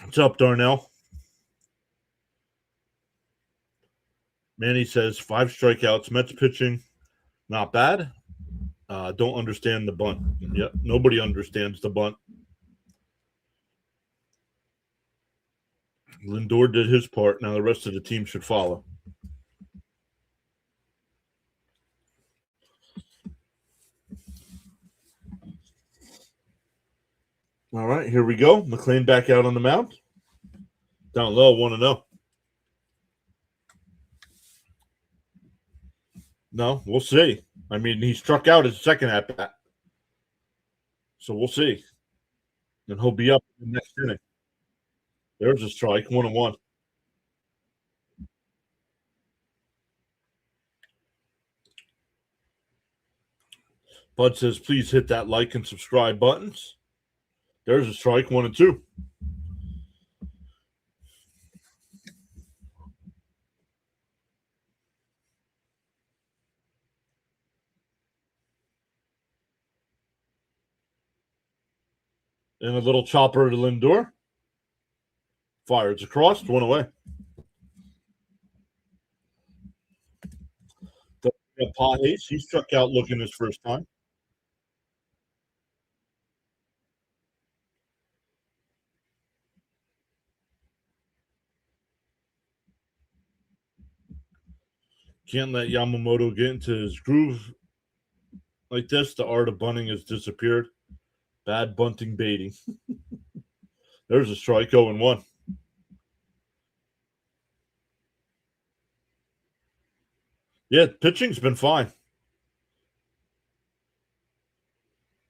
What's up, Darnell? Manny says 5 strikeouts. Mets pitching, not bad. Don't understand the bunt. Yep, nobody understands the bunt. Lindor did his part. Now the rest of the team should follow. All right, here we go. McLean back out on the mound. Down low, 1-0. No, we'll see. I mean, he struck out his second at bat. So we'll see. And he'll be up in the next inning. There's a strike, 1-1. Bud says, please hit that like and subscribe buttons. There's a strike, 1-2. And a little chopper to Lindor. Fires across, 1 away. Paul Hayes, he struck out looking his first time. Can't let Yamamoto get into his groove like this. The art of bunting has disappeared. Bad bunting baiting. There's a strike, 0-1. Yeah, pitching's been fine.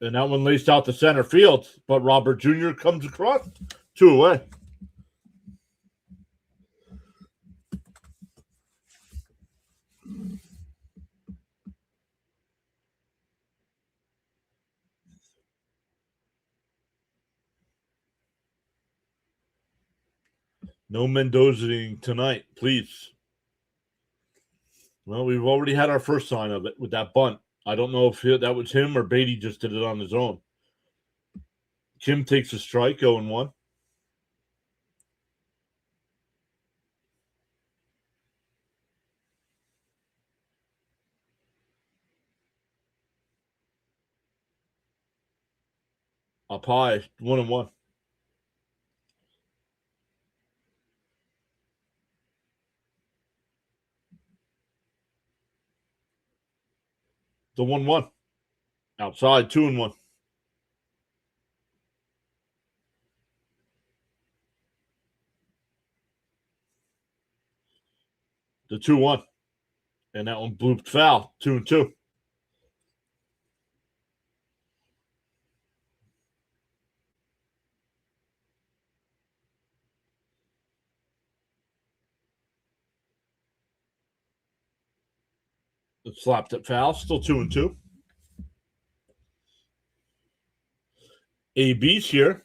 And that one laced out to center field, but Robert Jr. comes across, 2 away. No Mendozaing tonight, please. Well, we've already had our first sign of it with that bunt. I don't know if that was him or Beatty just did it on his own. Kim takes a strike, 0-1. Up high, 1-1. The 1-1. Outside, 2-1. The 2-1. And that one blooped foul, 2-2. It slapped it foul, still 2-2. AB's here.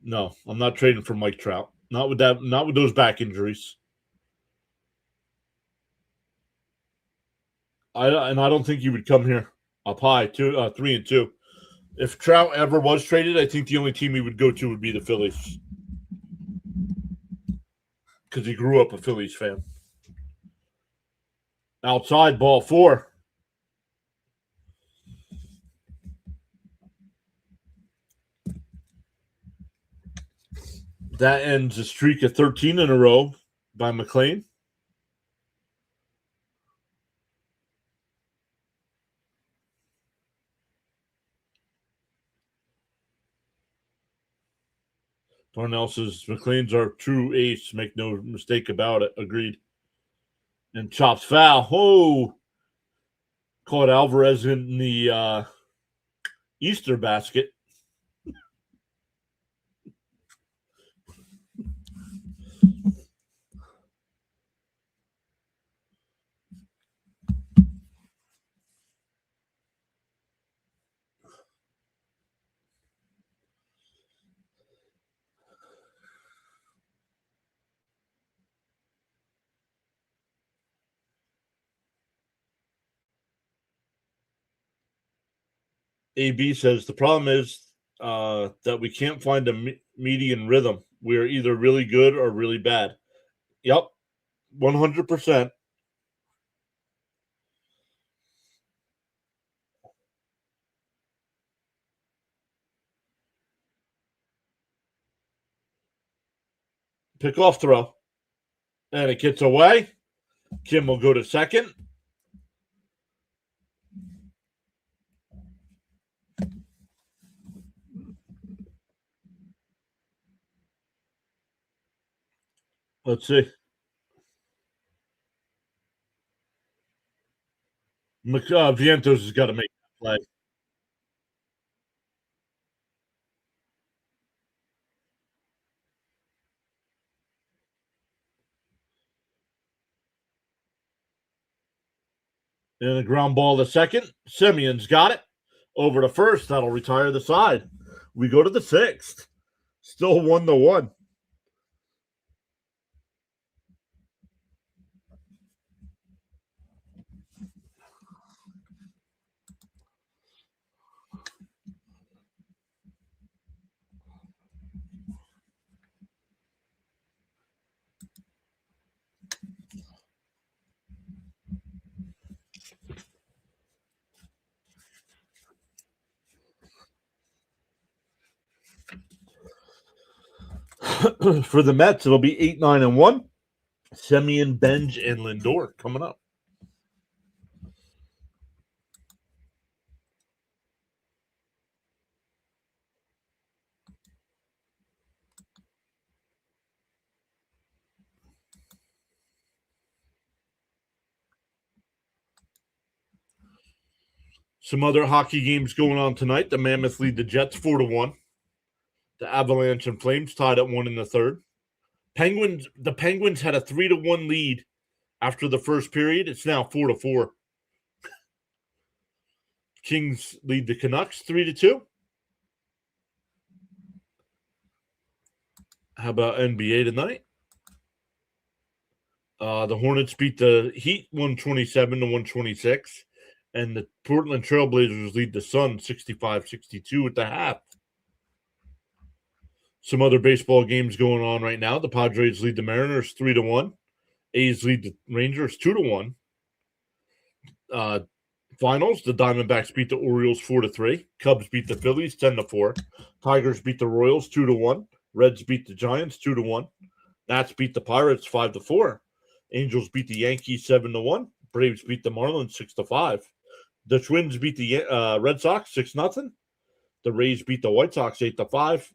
No, I'm not trading for Mike Trout. Not with that. Not with those back injuries. I don't think he would come here up high, 3-2. If Trout ever was traded, I think the only team he would go to would be the Phillies because he grew up a Phillies fan. Outside, ball 4. That ends a streak of 13 in a row by McLean. Darnell says McLean's our true ace. Make no mistake about it. Agreed. And chops foul. Oh, caught Alvarez in the Easter basket. AB says the problem is that we can't find a median rhythm. We are either really good or really bad. Yep, 100%. Pick off throw. And it gets away. Kim will go to second. Let's see. Vientos has got to make that play. And a ground ball to second. Simeon's got it. Over to first. That'll retire the side. We go to the 6th. Still 1-1. For the Mets, it'll be 8-9-1. Semien, Benj, and Lindor coming up. Some other hockey games going on tonight. The Mammoth lead the Jets 4-1. The Avalanche and Flames tied at 1 in the third. The Penguins had a 3-1 lead after the first period. It's now 4-4. Kings lead the Canucks 3-2. How about NBA tonight? The Hornets beat the Heat 127 to 126, and the Portland Trailblazers lead the Suns 65-62 at the half. Some other baseball games going on right now. The Padres lead the Mariners 3-1. A's lead the Rangers 2-1. Finals, the Diamondbacks beat the Orioles 4-3. Cubs beat the Phillies 10-4. Tigers beat the Royals 2-1. Reds beat the Giants 2-1. Nats beat the Pirates 5-4. Angels beat the Yankees 7-1. Braves beat the Marlins 6-5. The Twins beat the Red Sox 6-0. The Rays beat the White Sox 8-5.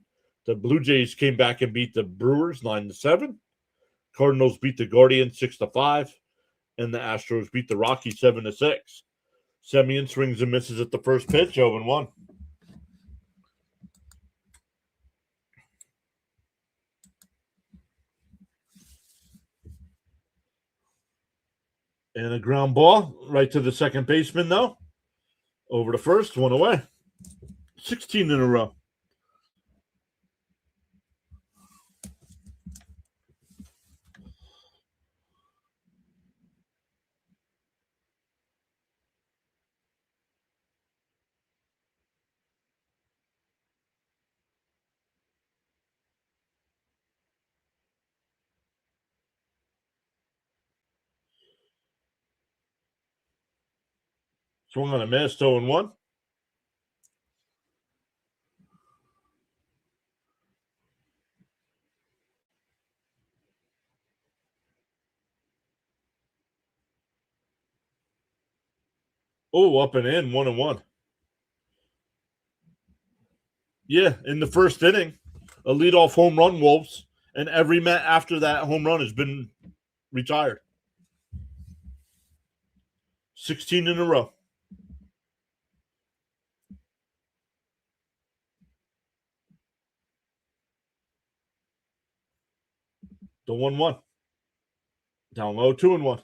The Blue Jays came back and beat the Brewers 9-7. Cardinals beat the Guardians 6-5. And the Astros beat the Rockies 7-6. Semien swings and misses at the first pitch, 0-1. And a ground ball right to the second baseman, though. Over to first, one away. 16 in a row. Swung on a miss, 0-1. Oh, up and in, 1-1. Yeah, in the first inning, a leadoff home run, Wolves, and every Met after that home run has been retired. 16 in a row. The 1-1. Down low, 2-1.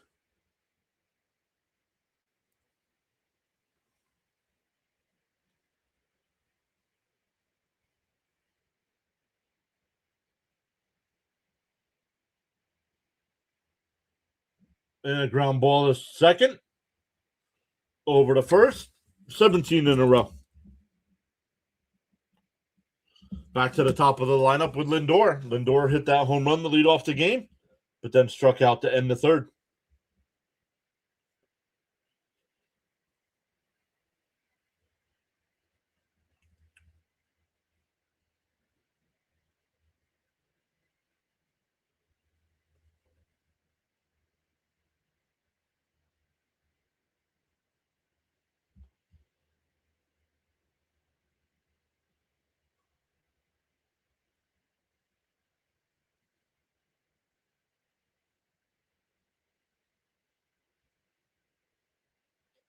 And a ground ball is second. Over to first. 17 in a row. Back to the top of the lineup with Lindor. Lindor hit that home run to lead off the game, but then struck out to end the third.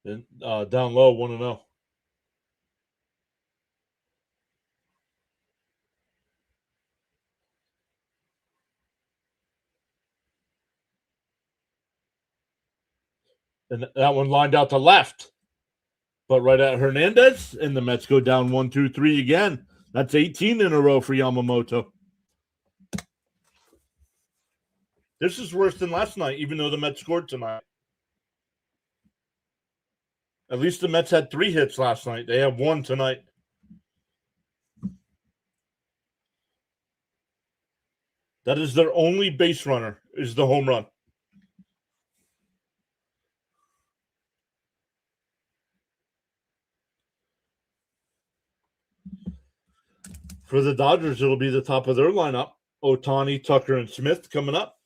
And down low, 1-0. And that one lined out to left, but right at Hernandez, and the Mets go down 1-2-3 again. That's 18 in a row for Yamamoto. This is worse than last night, even though the Mets scored tonight. At least the Mets had 3 hits last night. They have 1 tonight. That is their only base runner, is the home run. For the Dodgers, it'll be the top of their lineup. Ohtani, Tucker, and Smith coming up.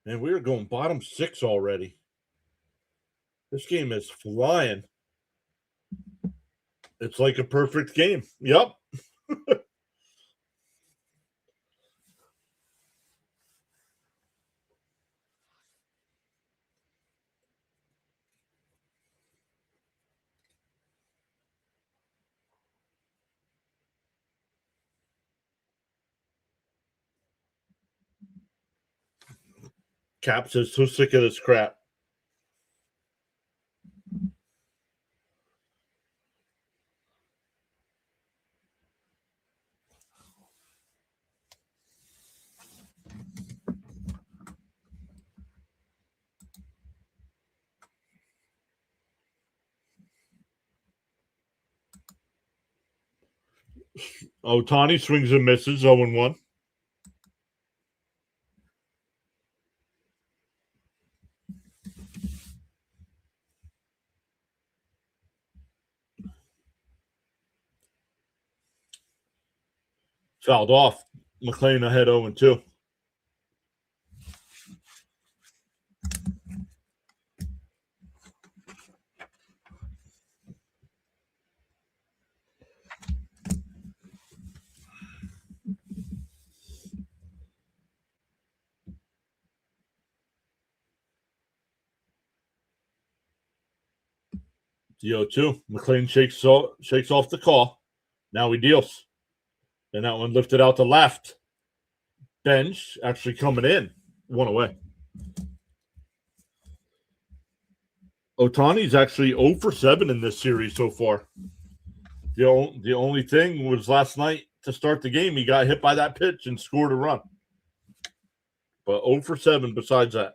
And we are going bottom 6 already. This game is flying. It's like a perfect game. Yep. Caps is so sick of this crap. Otani swings and misses 0-1. Fouled off. McLean ahead 0-2. The 0-2. McLean shakes off the call. Now he deals. And that one lifted out the left. Bench actually coming in. One away. Otani's actually 0 for 7 in this series so far. The only thing was last night to start the game, he got hit by that pitch and scored a run. But 0 for 7 besides that.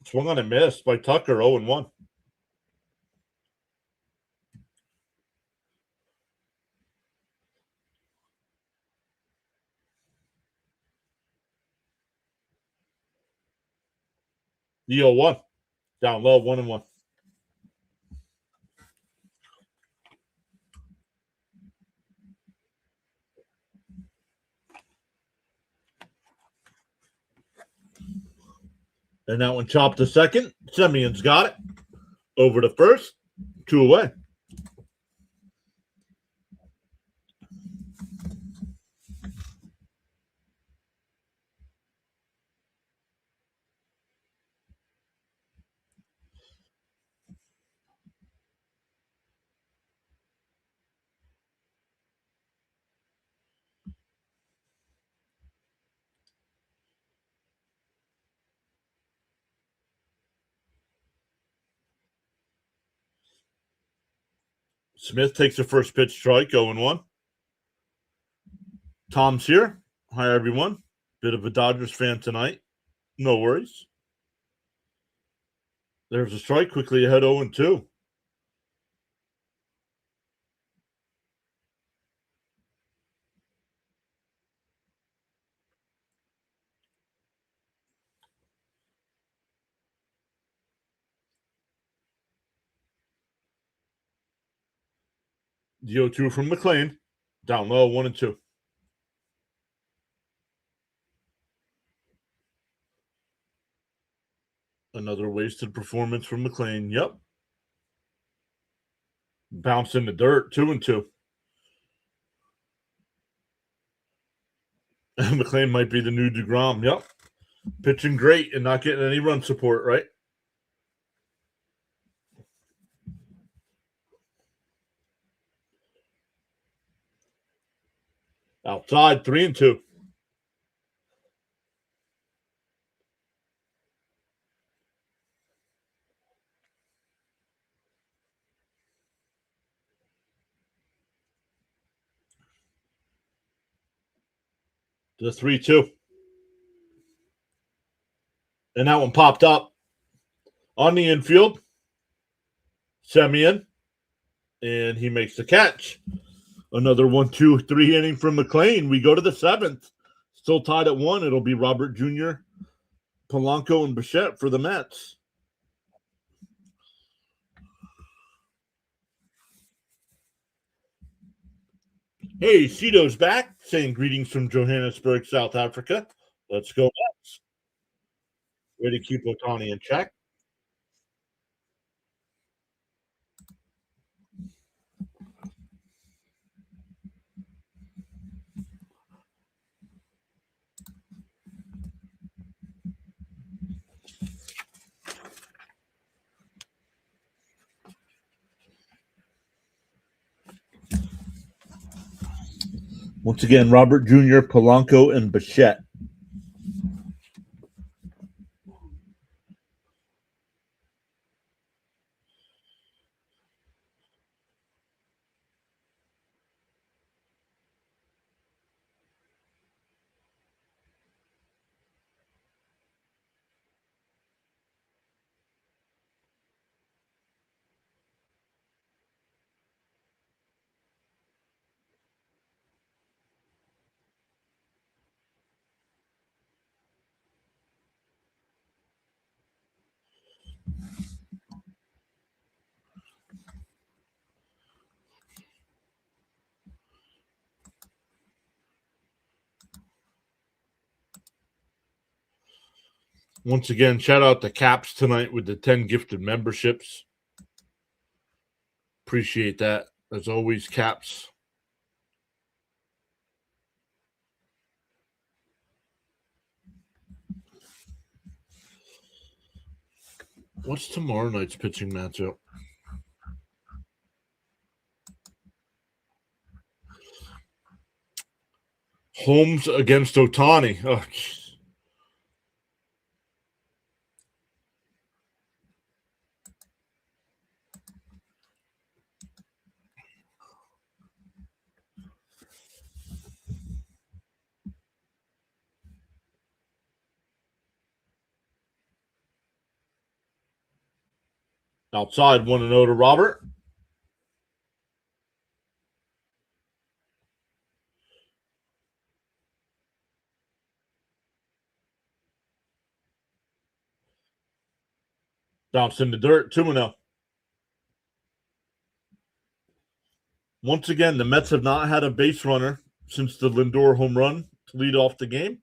Swung on and missed by Tucker, 0-1. The 0-1. Down low, 1-1. And that one chopped to second. Semion's got it. Over to first. 2 away. Smith takes the first pitch strike, 0-1. Tom's here. Hi, everyone. Bit of a Dodgers fan tonight. No worries. There's a strike quickly ahead, 0-2. The 0-2 from McLean. Down low, 1-2. Another wasted performance from McLean. Yep. Bounce in the dirt, 2-2. McLean might be the new DeGrom. Yep. Pitching great and not getting any run support, right? Outside, 3-2. The 3-2. And that one popped up on the infield. Semien. And he makes the catch. Another 1-2-3 inning from McLean. We go to the 7th. Still tied at 1. It'll be Robert Jr., Polanco, and Bichette for the Mets. Hey, Cito's back, saying greetings from Johannesburg, South Africa. Let's go Mets. Way to keep Otani in check. Once again, Robert Jr., Polanco, and Bichette. Once again, shout out to Caps tonight with the 10 gifted memberships. Appreciate that. As always, Caps. What's tomorrow night's pitching matchup? Holmes against Otani. Oh, geez. Outside 1-0 to Robert. Bounce in the dirt, 2-0. Once again, the Mets have not had a base runner since the Lindor home run to lead off the game.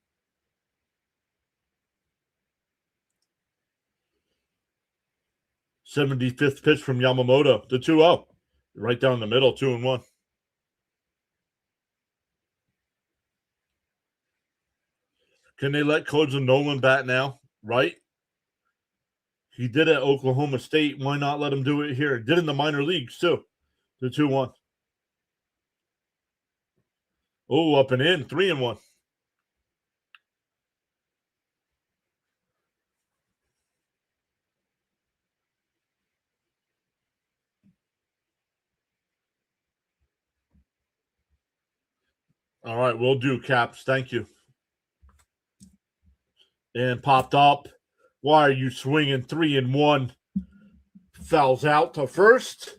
75th pitch from Yamamoto, the 2-0. Right down the middle, 2-1. Can they let Koza Nolan bat now? Right? He did it at Oklahoma State. Why not let him do it here? Did in the minor leagues, too. The 2-1. Oh, up and in, 3-1. All right, we'll do, Caps. Thank you. And popped up. Why are you swinging 3-1? Fouls out to first.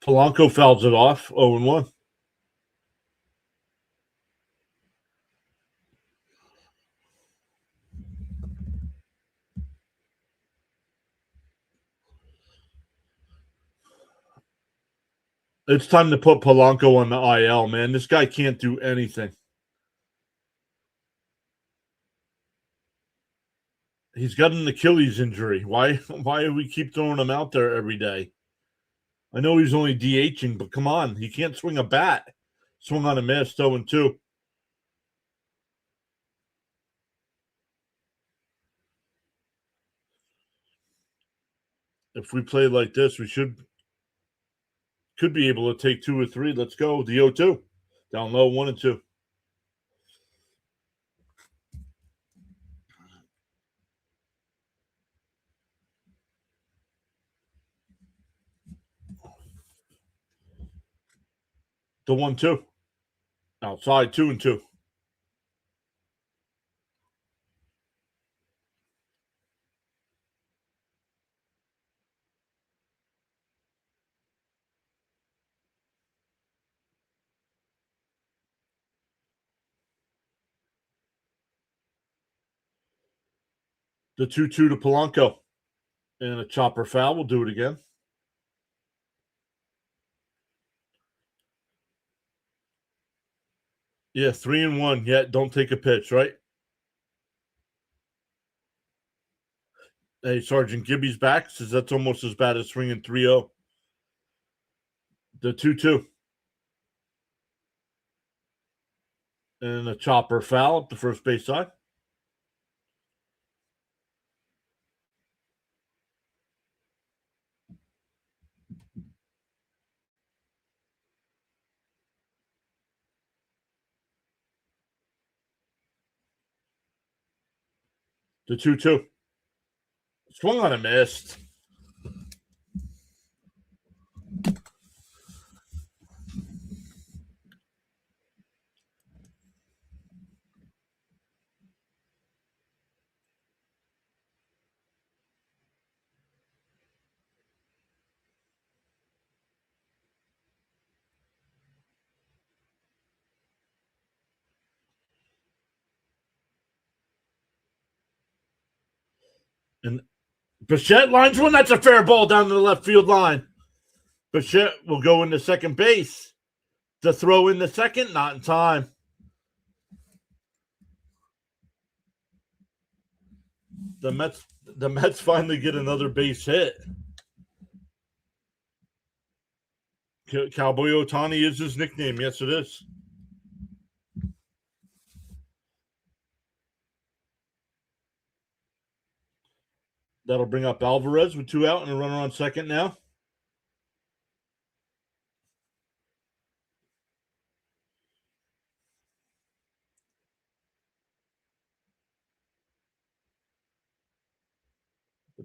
Polanco fouls it off, 0-1. It's time to put Polanco on the IL, man. This guy can't do anything. He's got an Achilles injury. Why do we keep throwing him out there every day? I know he's only DHing, but come on. He can't swing a bat. Swung on a miss, 0-2. If we play like this, we could be able to take 2 or 3. Let's go. The 0-2. Down low, 1-2. The 1-2. Outside 2-2. The 2-2 to Polanco. And a chopper foul. We'll do it again. Yeah, 3-1. Yeah, don't take a pitch, right? Hey, Sergeant Gibby's back. Says that's almost as bad as swinging 3-0. The 2-2. And a chopper foul up the first base side. The 2-2. Swung on a missed. And Bichette lines one. That's a fair ball down to the left field line. Bichette will go into second base. To throw in the second, not in time. The Mets finally get another base hit. Cowboy Ohtani is his nickname. Yes, it is. That'll bring up Alvarez with 2 out and a runner on second now.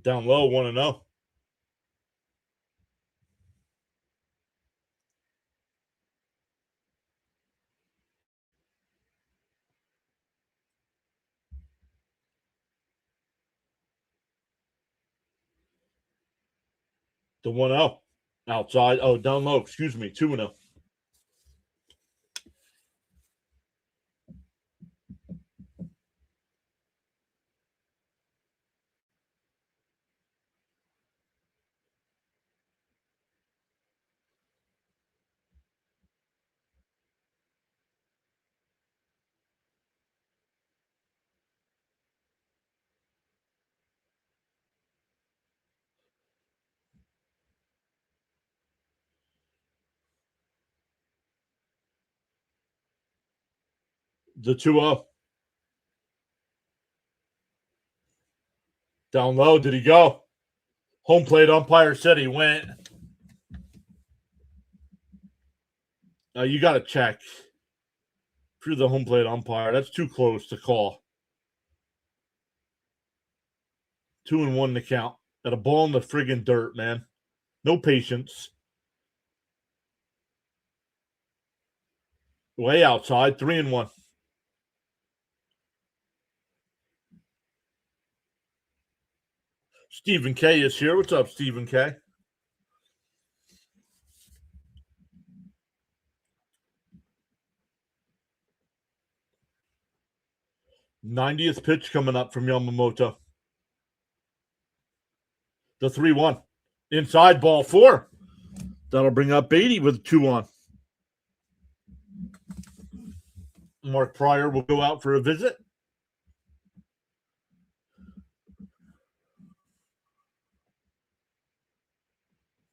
Down low, 1-0. The 1-0. Outside. Oh, down low. Excuse me. 2-0. The 2-0. Down low. Did he go? Home plate umpire said he went. You got to check. If you're the home plate umpire, that's too close to call. 2-1 to count. Got a ball in the friggin' dirt, man. No patience. Way outside. 3-1. Stephen K is here. What's up, Stephen K? '90th pitch coming up from Yamamoto. The 3-1. Inside ball 4. That'll bring up Beatty with 2 on. Mark Pryor will go out for a visit.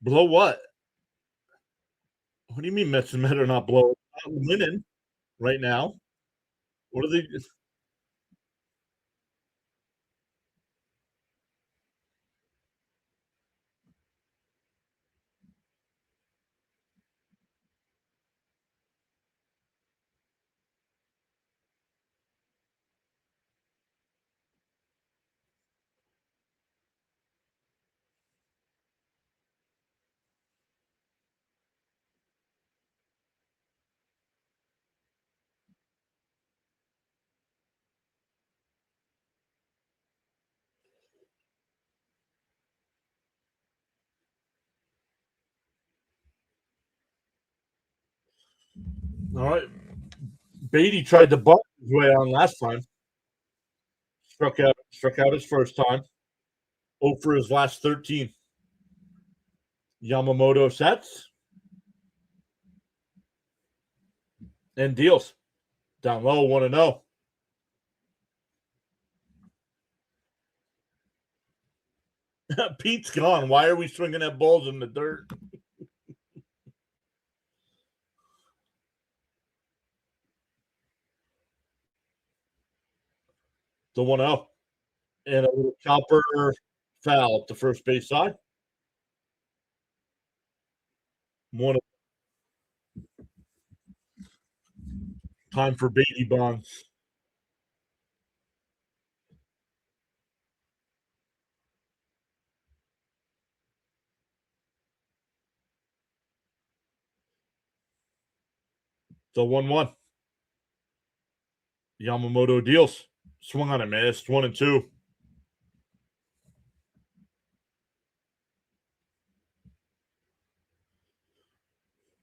Blow what? What do you mean Mets and Met are not blowing? Not winning right now. What are they? All right. Beatty tried to butt his way on last time. Struck out his first time. 0 for his last 13. Yamamoto sets and deals. Down low, 1-0. Pete's gone. Why are we swinging at balls in the dirt? The 1-0. And a little chopper foul at the first base side. One time for Beatty Bonds. The 1-1. Yamamoto deals. Swung on a missed. 1-2.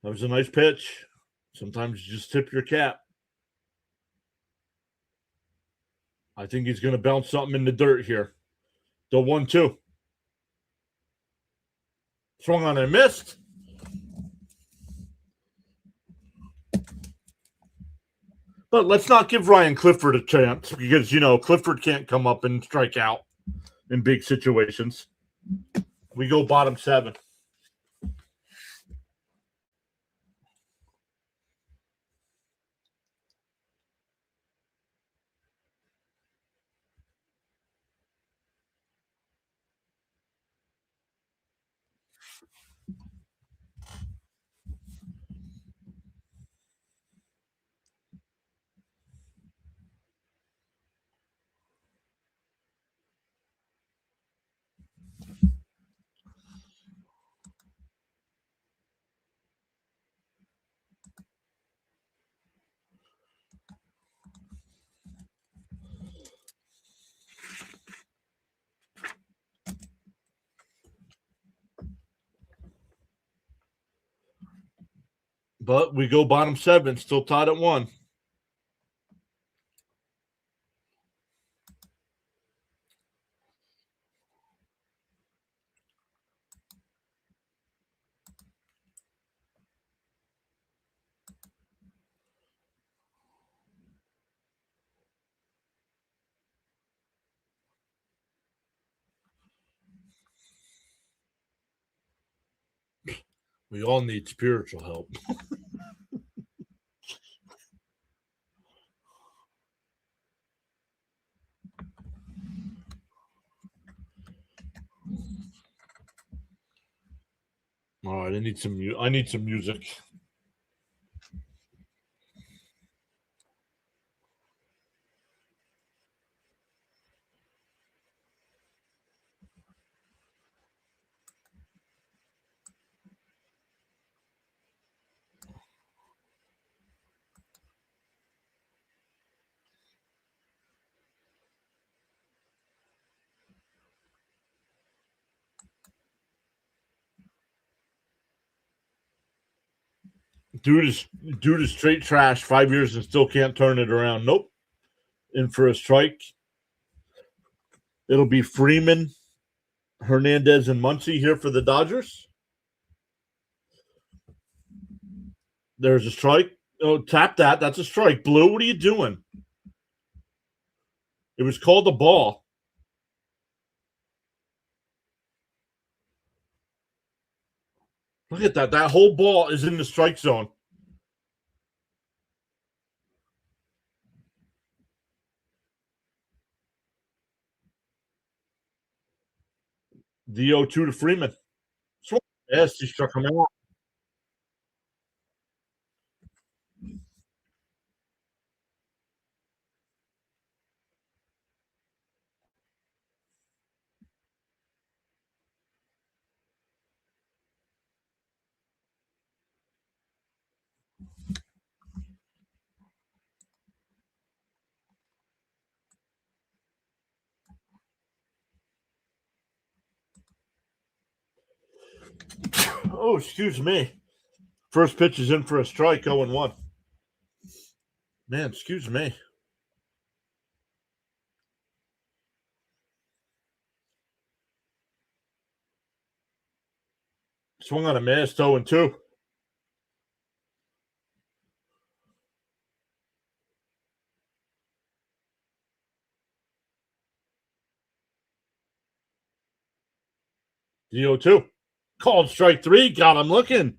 That was a nice pitch. Sometimes you just tip your cap. I think he's going to bounce something in the dirt here. The 1-2. Swung on and missed. But let's not give Ryan Clifford a chance because, Clifford can't come up and strike out in big situations. We go bottom 7. But we go bottom 7, still tied at 1. We all need spiritual help. All right, I need some music. Dude is straight trash. 5 years and still can't turn it around. Nope. In for a strike. It'll be Freeman, Hernandez, and Muncy here for the Dodgers. There's a strike. Oh, tap that. That's a strike. Blue, what are you doing? It was called a ball. Look at that. That whole ball is in the strike zone. The 0-2 to Freeman. Yes, he struck him out. Oh, excuse me. First pitch is in for a strike, 0-1. Man, excuse me. Swung on a miss, 0-2. The 0-2. Called strike 3. Got him looking.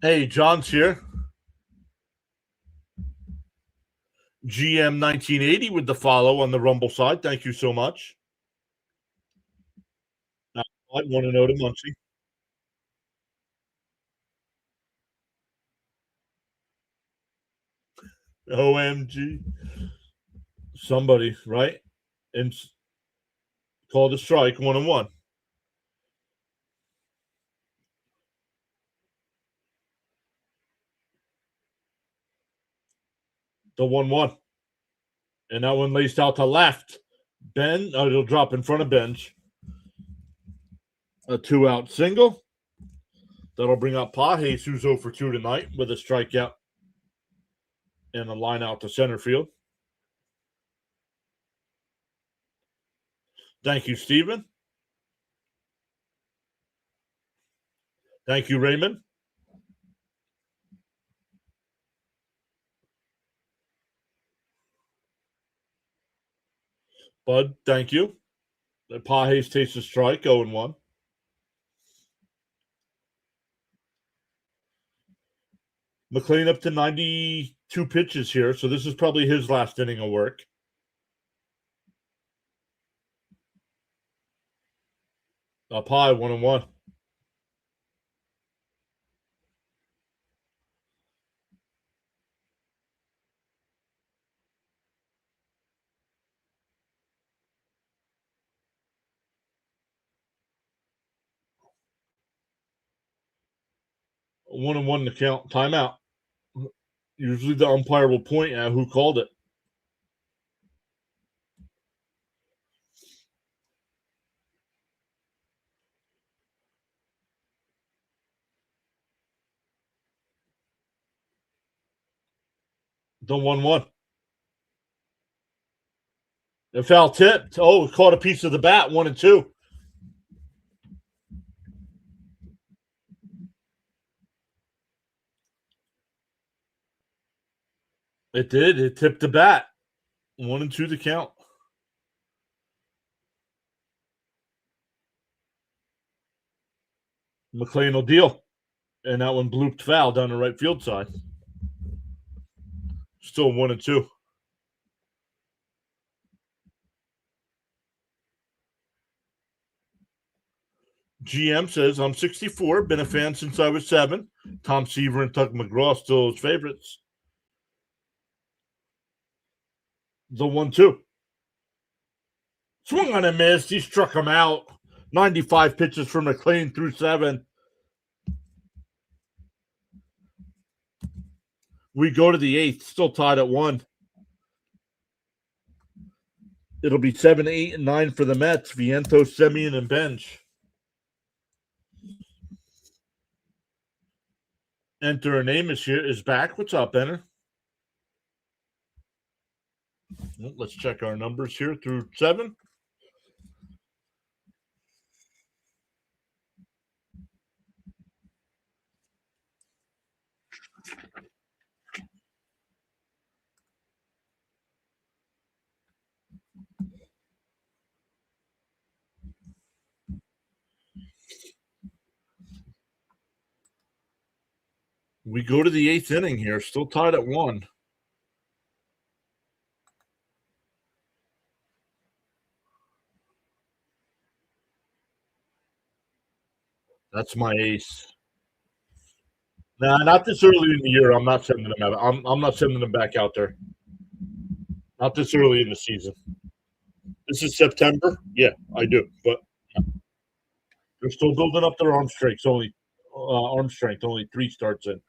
Hey, John's here. GM 1980 with the follow on the Rumble side. Thank you so much. I want to know to Muncie. OMG. Somebody, right? And called a strike, 1-1. The 1-1. And that one laced out to left. Ben, it'll drop in front of Bench. A 2-out single. That'll bring up Pages, who's 0 for 2 tonight with a strikeout and a line out to center field. Thank you, Stephen. Thank you, Raymond. Bud, thank you. Pages takes a strike, 0-1. McLean up to 92 pitches here, so this is probably his last inning of work. Up high, 1-1. A 1-1 to count. Timeout. Usually the umpire will point at who called it. The 1-1. The foul tipped. Oh, it caught a piece of the bat, 1-2. It did. It tipped the bat. 1-2 to count. McLean will deal. And that one blooped foul down the right field side. Still 1-2. GM says, I'm 64, been a fan since I was 7. Tom Seaver and Tuck McGraw still his favorites. The 1-2. Swung on a miss. He struck him out. 95 pitches for McLean through 7. We go to the 8th, still tied at 1. It'll be 7, 8, and 9 for the Mets. Vientos, Semien, and Bench. Enter name is back. What's up, Enter? Let's check our numbers here through 7. We go to the 8th inning here, still tied at 1. That's my ace. Nah, not this early in the year. I'm not sending them out. I'm not sending them back out there. Not this early in the season. This is September. Yeah, I do, but they're still building up their arm strength. Only 3 starts in.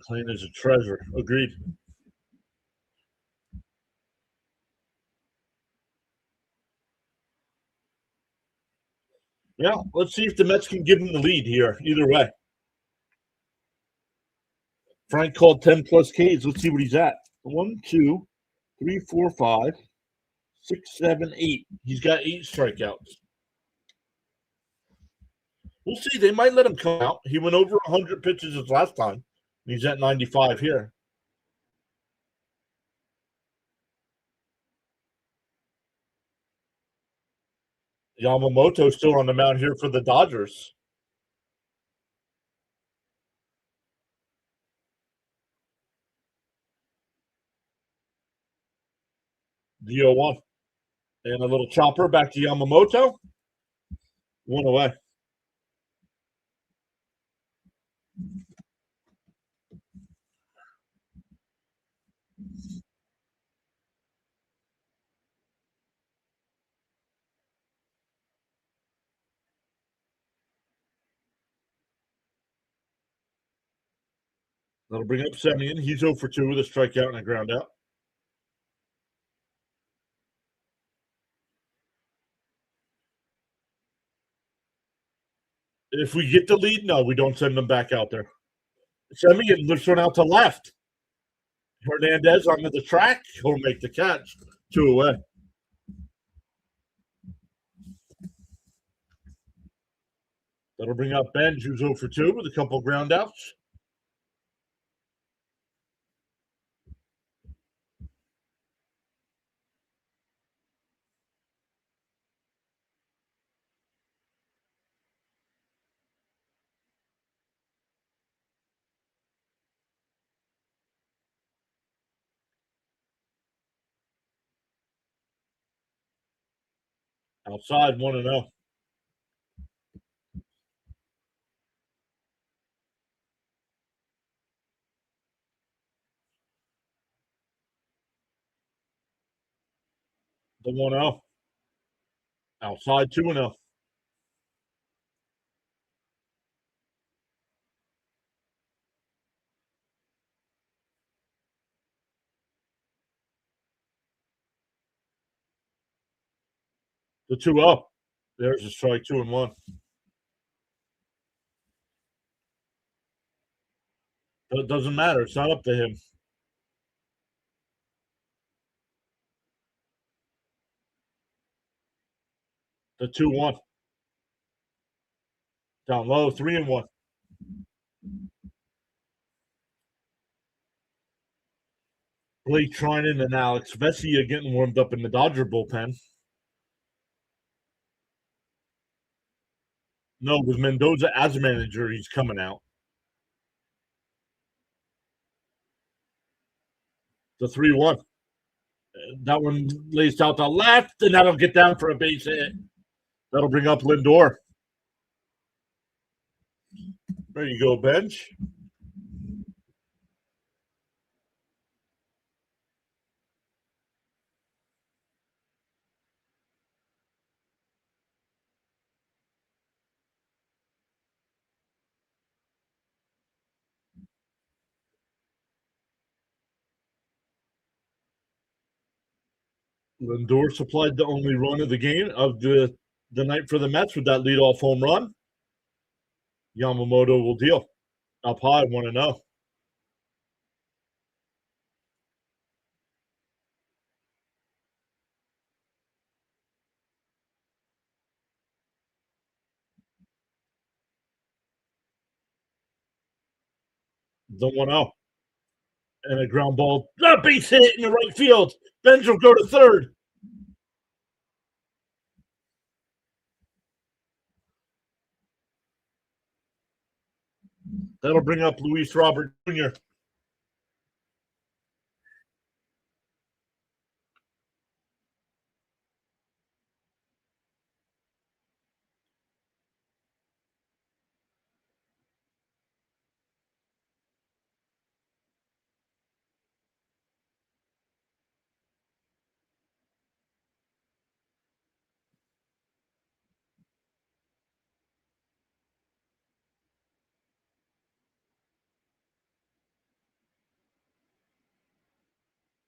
Clean is a treasure. Agreed. Yeah, let's see if the Mets can give him the lead here. Either way, Frank called 10 plus Ks. Let's see what he's at. One, two, three, four, five, six, seven, eight. He's got 8 strikeouts. We'll see. They might let him come out. He went over 100 pitches his last time. He's at 95 here. Yamamoto still on the mound here for the Dodgers. The 0-1. And a little chopper back to Yamamoto. One away. That'll bring up Semyon. He's 0 for 2 with a strikeout and a ground out. If we get the lead, no, we don't send them back out there. Semyon lifts one out to left. Hernandez onto the track. He'll make the catch. 2 away. That'll bring up Benj, who's 0 for 2 with a couple ground outs. Outside, 1-0. The 1-0. Outside, 2-0. The 2-0. There's a strike, 2-1. But it doesn't matter. It's not up to him. The 2-1. Down low, 3-1. Blake Trinan and Alex Vesia getting warmed up in the Dodger bullpen. No, with Mendoza as a manager, he's coming out. The 3-1. That one lays out the left, and that'll get down for a base hit. That'll bring up Lindor. There you go, Bench. Lindor supplied the only run of the game of the night for the Mets with that leadoff home run. Yamamoto will deal. Up high, 1-0. The 1-0. And a ground ball. Base hit in the right field. Benj will go to third. That'll bring up Luis Robert Jr.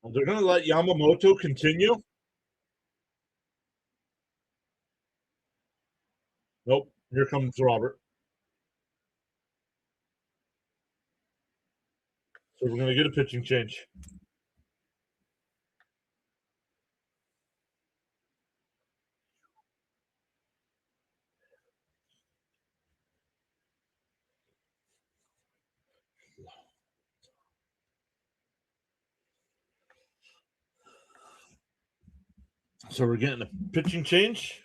They're going to let Yamamoto continue. Nope. Here comes Robert. So we're going to get a pitching change. So we're getting a pitching change.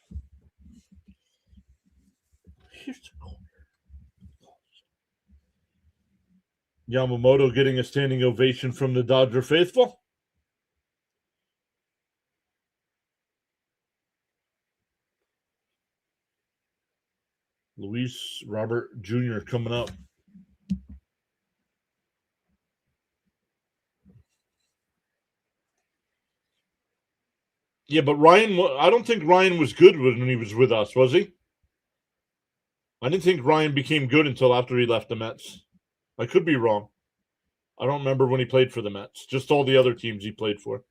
Yamamoto getting a standing ovation from the Dodger faithful. Luis Robert Jr. coming up. Yeah, but Ryan, I don't think Ryan was good when he was with us, was he? I didn't think Ryan became good until after he left the Mets. I could be wrong. I don't remember when he played for the Mets, just all the other teams he played for.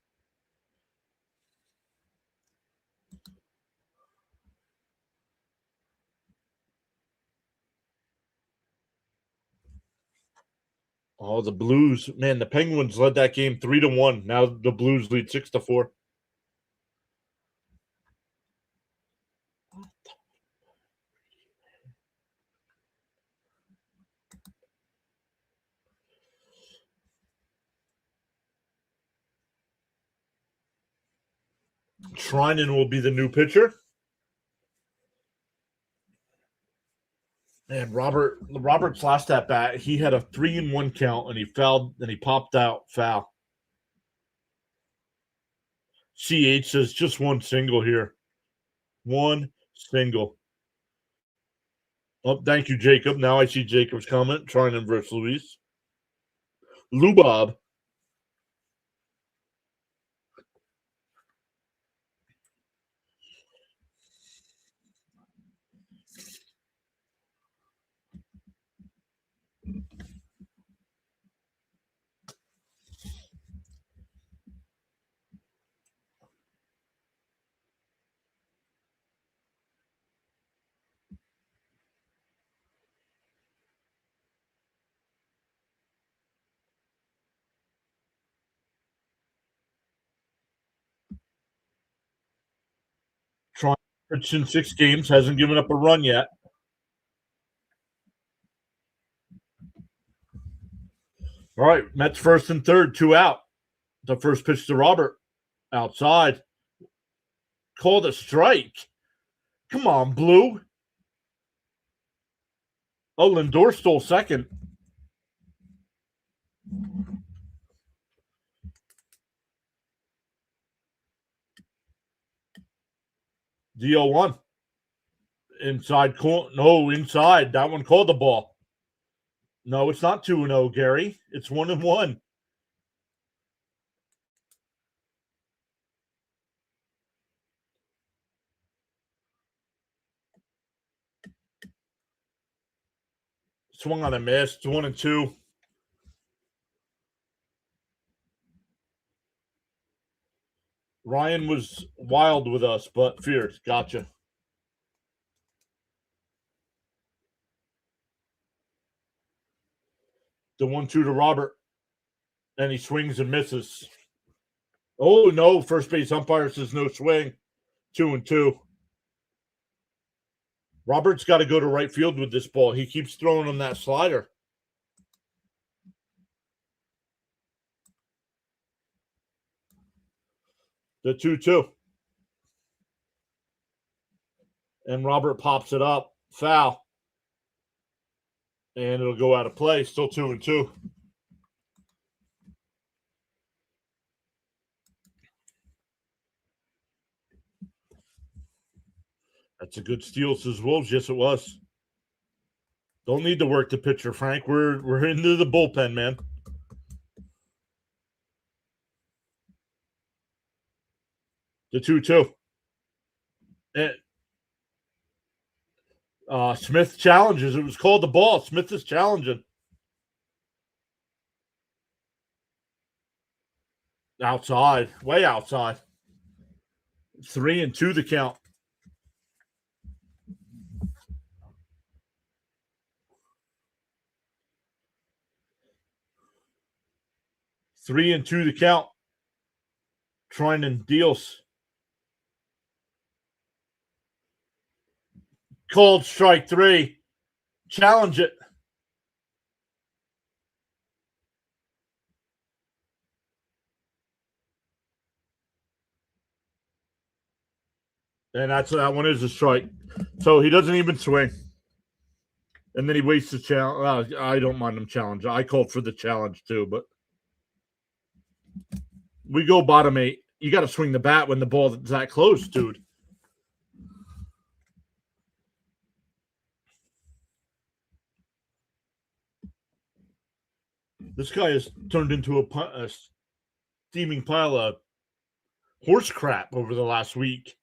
Oh, the Blues. Man, the Penguins led that game 3-1. Now the Blues lead 6-4. Treinen will be the new pitcher. And Robert's last at bat, he had a 3-1 count and he fouled and he popped out foul. CH says just one single here. One single. Oh, thank you, Jacob. Now I see Jacob's comment. Treinen versus Luis. Lubob. Treinen in 6 games, hasn't given up a run yet. All right, Mets first and third, 2 out. The first pitch to Robert. Outside. Called a strike. Come on, Blue. Oh, Lindor stole second. DO1. Inside. No, inside. That one called the ball. No, it's not 2-0, Gary. It's 1-1. Swung on a miss. 1-2. Ryan was wild with us, but fierce. Gotcha. The 1-2 to Robert. And he swings and misses. Oh, no. First base umpire says no swing. 2-2. Robert's got to go to right field with this ball. He keeps throwing him that slider. The 2-2. And Robert pops it up. Foul. And it'll go out of play. Still 2-2. That's a good steal, says Wolves. Yes, it was. Don't need to work the pitcher, Frank. We're into the bullpen, man. The 2-2. Smith challenges. It was called the ball. Smith is challenging. Outside, way outside. 3-2 the count. Three and two to count. Trinan deals. Called strike three. Challenge it. And that one is a strike. So he doesn't even swing. And then he wastes the challenge. I don't mind him challenge. I called for the challenge too, but we go bottom eight. You got to swing the bat when the ball is that close, dude. This guy has turned into a steaming pile of horse crap over the last week.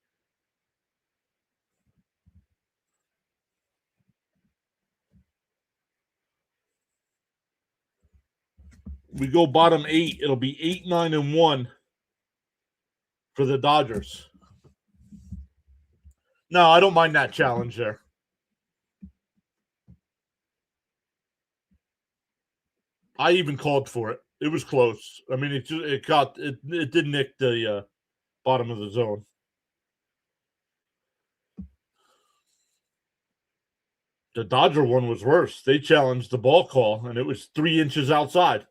We go bottom eight. It'll be 8-9-1 for the Dodgers. No, I don't mind that challenge there. I even called for it. It was close. I mean, it did nick the bottom of the zone. The Dodger one was worse. They challenged the ball call, and it was 3 inches outside.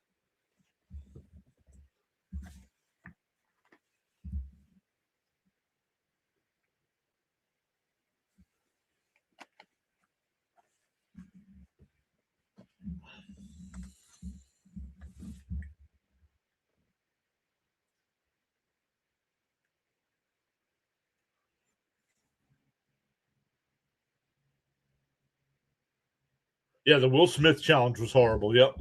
Yeah, the Will Smith challenge was horrible. Yep.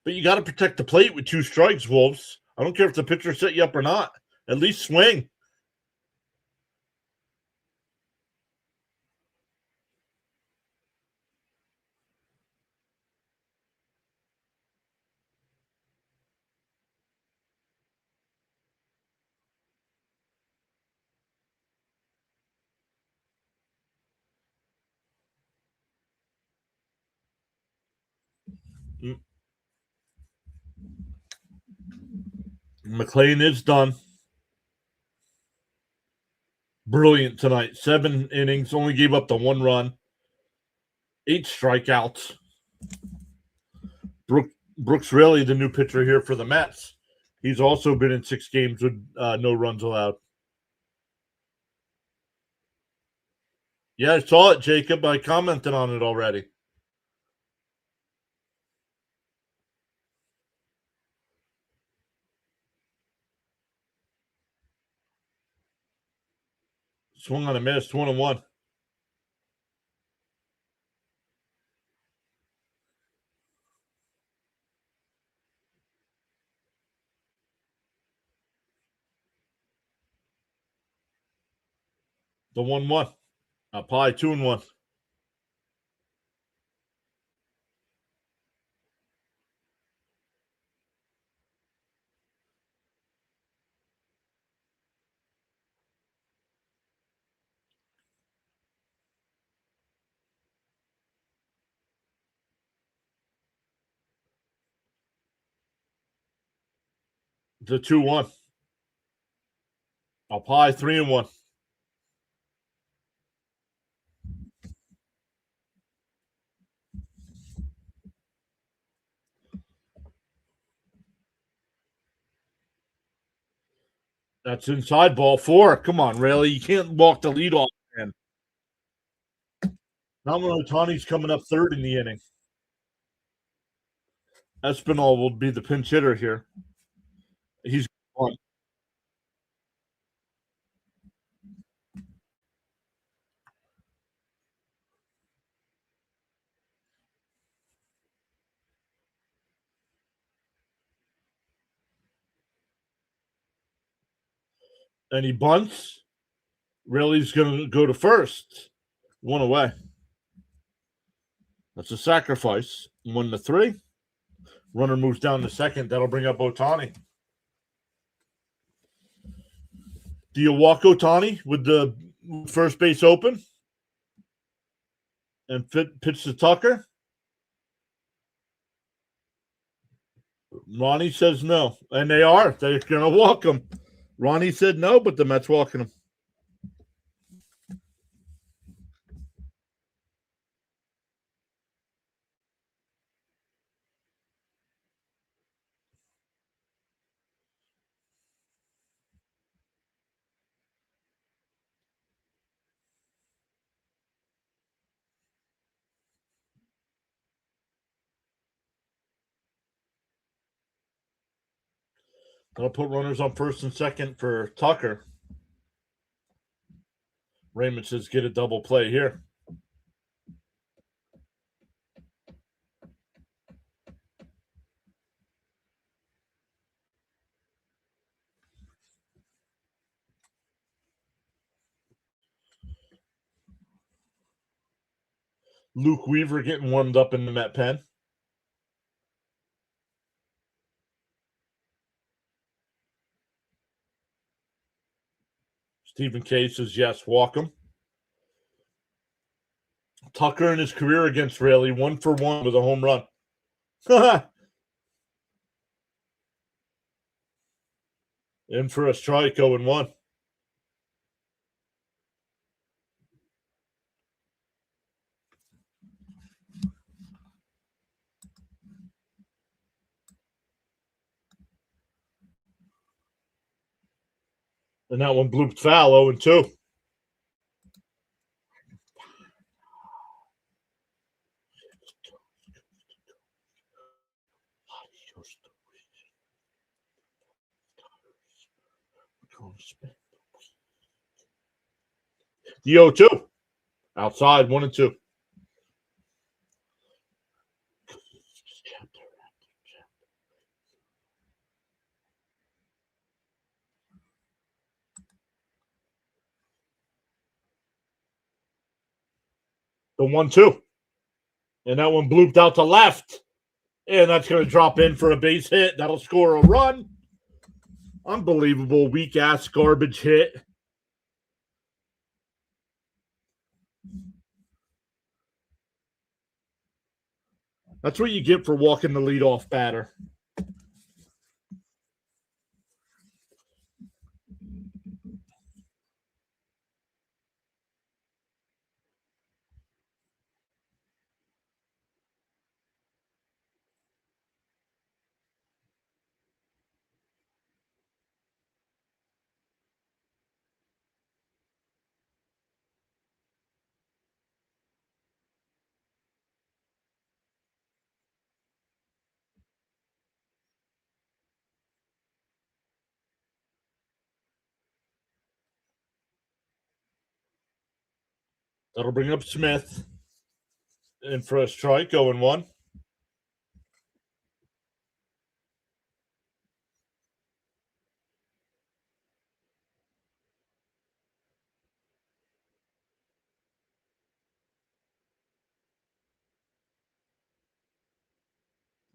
But you got to protect the plate with 2 strikes, Wolves. I don't care if the pitcher set you up or not. At least swing. McLean is done. Brilliant tonight. 7 innings, only gave up the 1 run. 8 strikeouts. Brooks Raley, the new pitcher here for the Mets. He's also been in 6 games with no runs allowed. Yeah, I saw it, Jacob. I commented on it already. Swung on a miss, 2-1. The 1-1. Probably 2-1. The 2-1. Probably 3-1. That's inside ball 4. Come on, Raley. You can't walk the leadoff man. Naomi Otani's coming up third in the inning. Espinal will be the pinch hitter here. He's on. And he bunts. Rayleigh's going to go to first. One away. That's a sacrifice. 1-3. Runner moves down to second. That'll bring up Ohtani. Do you walk Ohtani with the first base open and pitch to Tucker? Ronnie says no, and they are. They're going to walk him. Ronnie said no, but the Mets walking him. I'll put runners on first and second for Tucker. Raymond says get a double play here. Luke Weaver getting warmed up in the Met pen. Stephen K says yes, walk him. Tucker in his career against Rayleigh, 1-for-1 with a home run. In for a strike, 0-1. And that one blooped foul, 0-2. The 0-2. Outside, 1-2. The 1-2. And that one blooped out to left. And that's going to drop in for a base hit. That'll score a run. Unbelievable, weak-ass garbage hit. That's what you get for walking the leadoff batter. That'll bring up Smith. In for a strike, 0-1.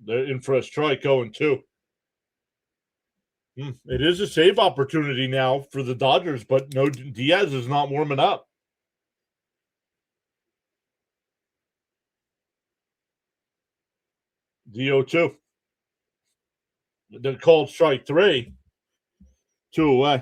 They're in for a strike, 0-2. It is a save opportunity now for the Dodgers, but no, Diaz is not warming up. The 0-2. They're called strike 3. 2 away.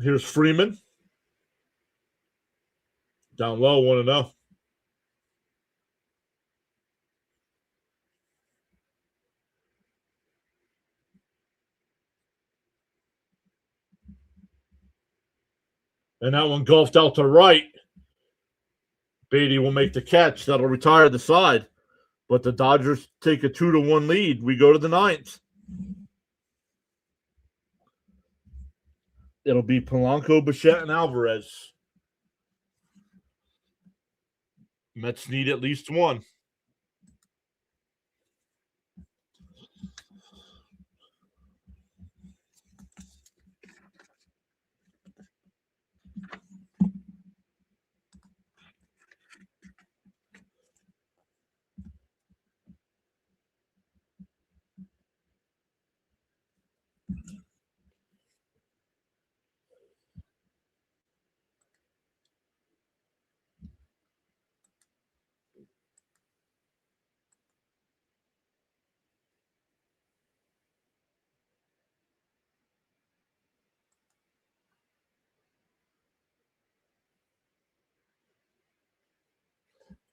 Here's Freeman. Down low, 1-0. And that one golfed out to right. Beatty will make the catch. That'll retire the side. But the Dodgers take a 2-1 lead. We go to the ninth. It'll be Polanco, Bichette, and Alvarez. Mets need at least one.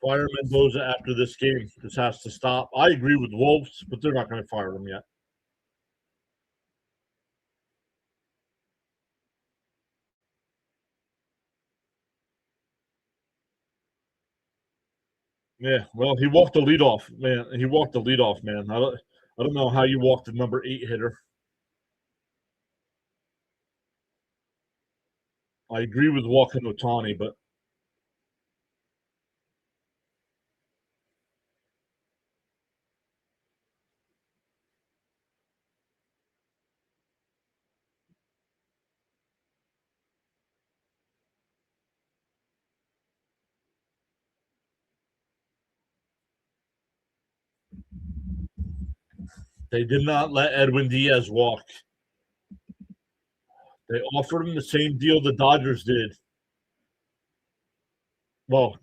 Fire Mendoza after this game. This has to stop. I agree with Wolves, but they're not going to fire him yet. Yeah, well, he walked the leadoff, man. He walked the leadoff, man. I don't know how you walked the number 8 hitter. I agree with walking Otani, but they did not let Edwin Diaz walk. They offered him the same deal the Dodgers did. Well,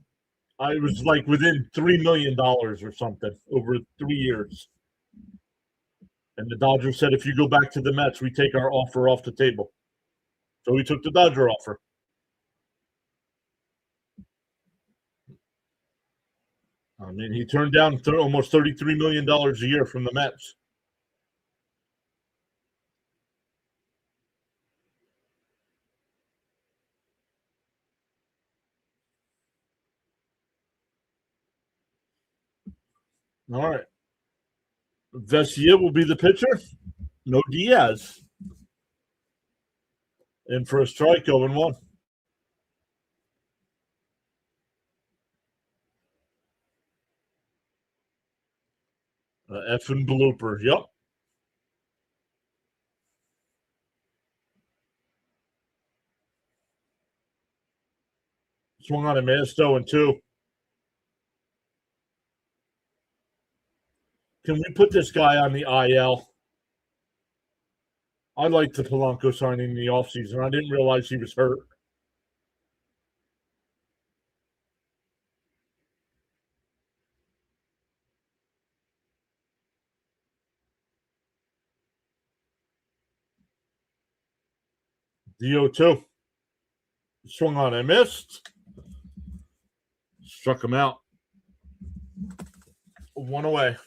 I was like within $3 million or something over 3 years. And the Dodgers said, if you go back to the Mets, we take our offer off the table. So he took the Dodger offer. I mean, he turned down almost $33 million a year from the Mets. All right. Vessier will be the pitcher. No Diaz. And for a strike, 0-1. Effing blooper. Yep. Swung on a miss, 0-2. Can we put this guy on the IL? I liked the Polanco signing in the offseason. I didn't realize he was hurt. DO2. Swung on and missed. Struck him out. 1 away.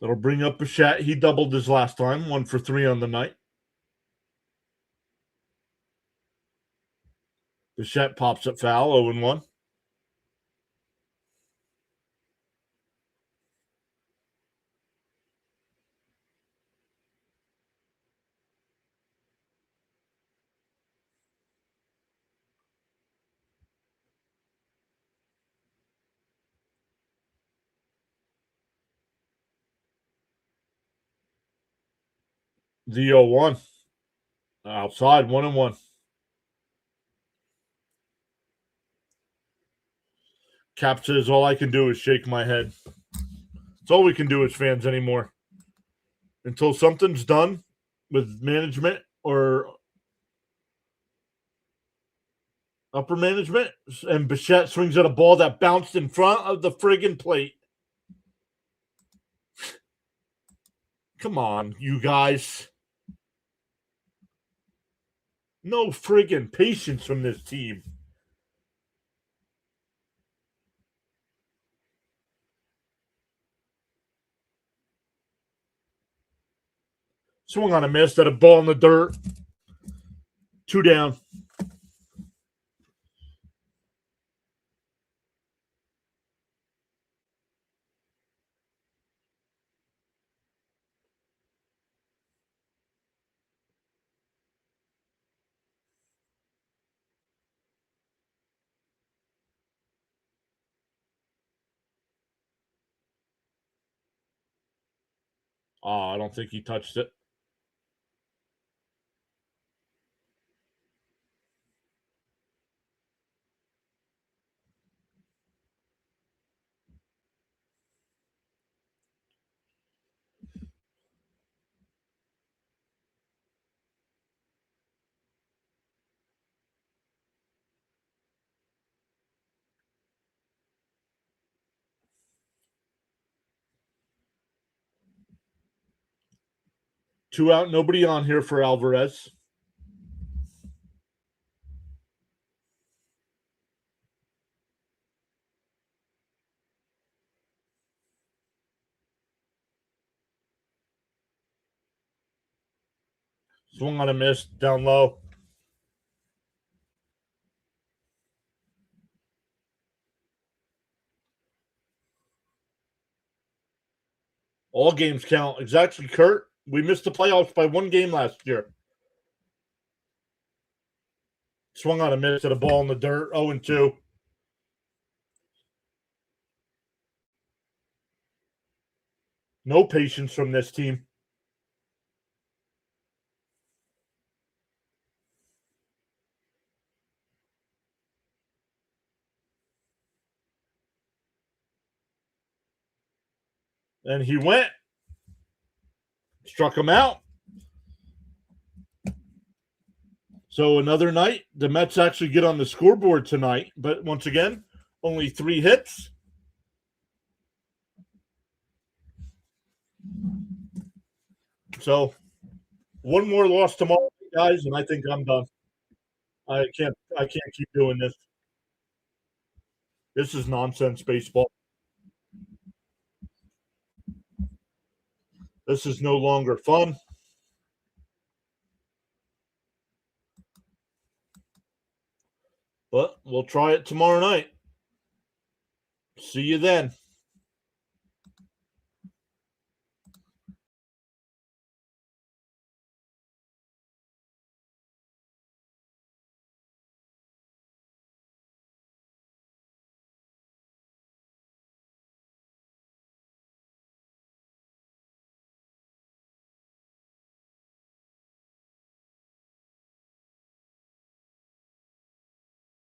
That'll bring up Bichette. He doubled his last time, 1 for 3 on the night. Bichette pops it foul, 0-1. The 0-1. Outside, 1-1. Cap says all I can do is shake my head. It's all we can do as fans anymore. Until something's done with management or upper management, and Bichette swings at a ball that bounced in front of the friggin' plate. Come on, you guys. No friggin' patience from this team. Swung on a miss at a ball in the dirt. 2 down. Oh, I don't think he touched it. Two out, nobody on here for Alvarez. Swung on a miss down low. All games count. Exactly, Kurt. We missed the playoffs by 1 game last year. Swung on a miss at a ball in the dirt. 0-2. No patience from this team. And he went. Struck him out. So another night, the Mets actually get on the scoreboard tonight. But once again, only 3 hits. So one more loss tomorrow, guys, and I think I'm done. I can't keep doing this. This is nonsense baseball. This is no longer fun. But we'll try it tomorrow night. See you then.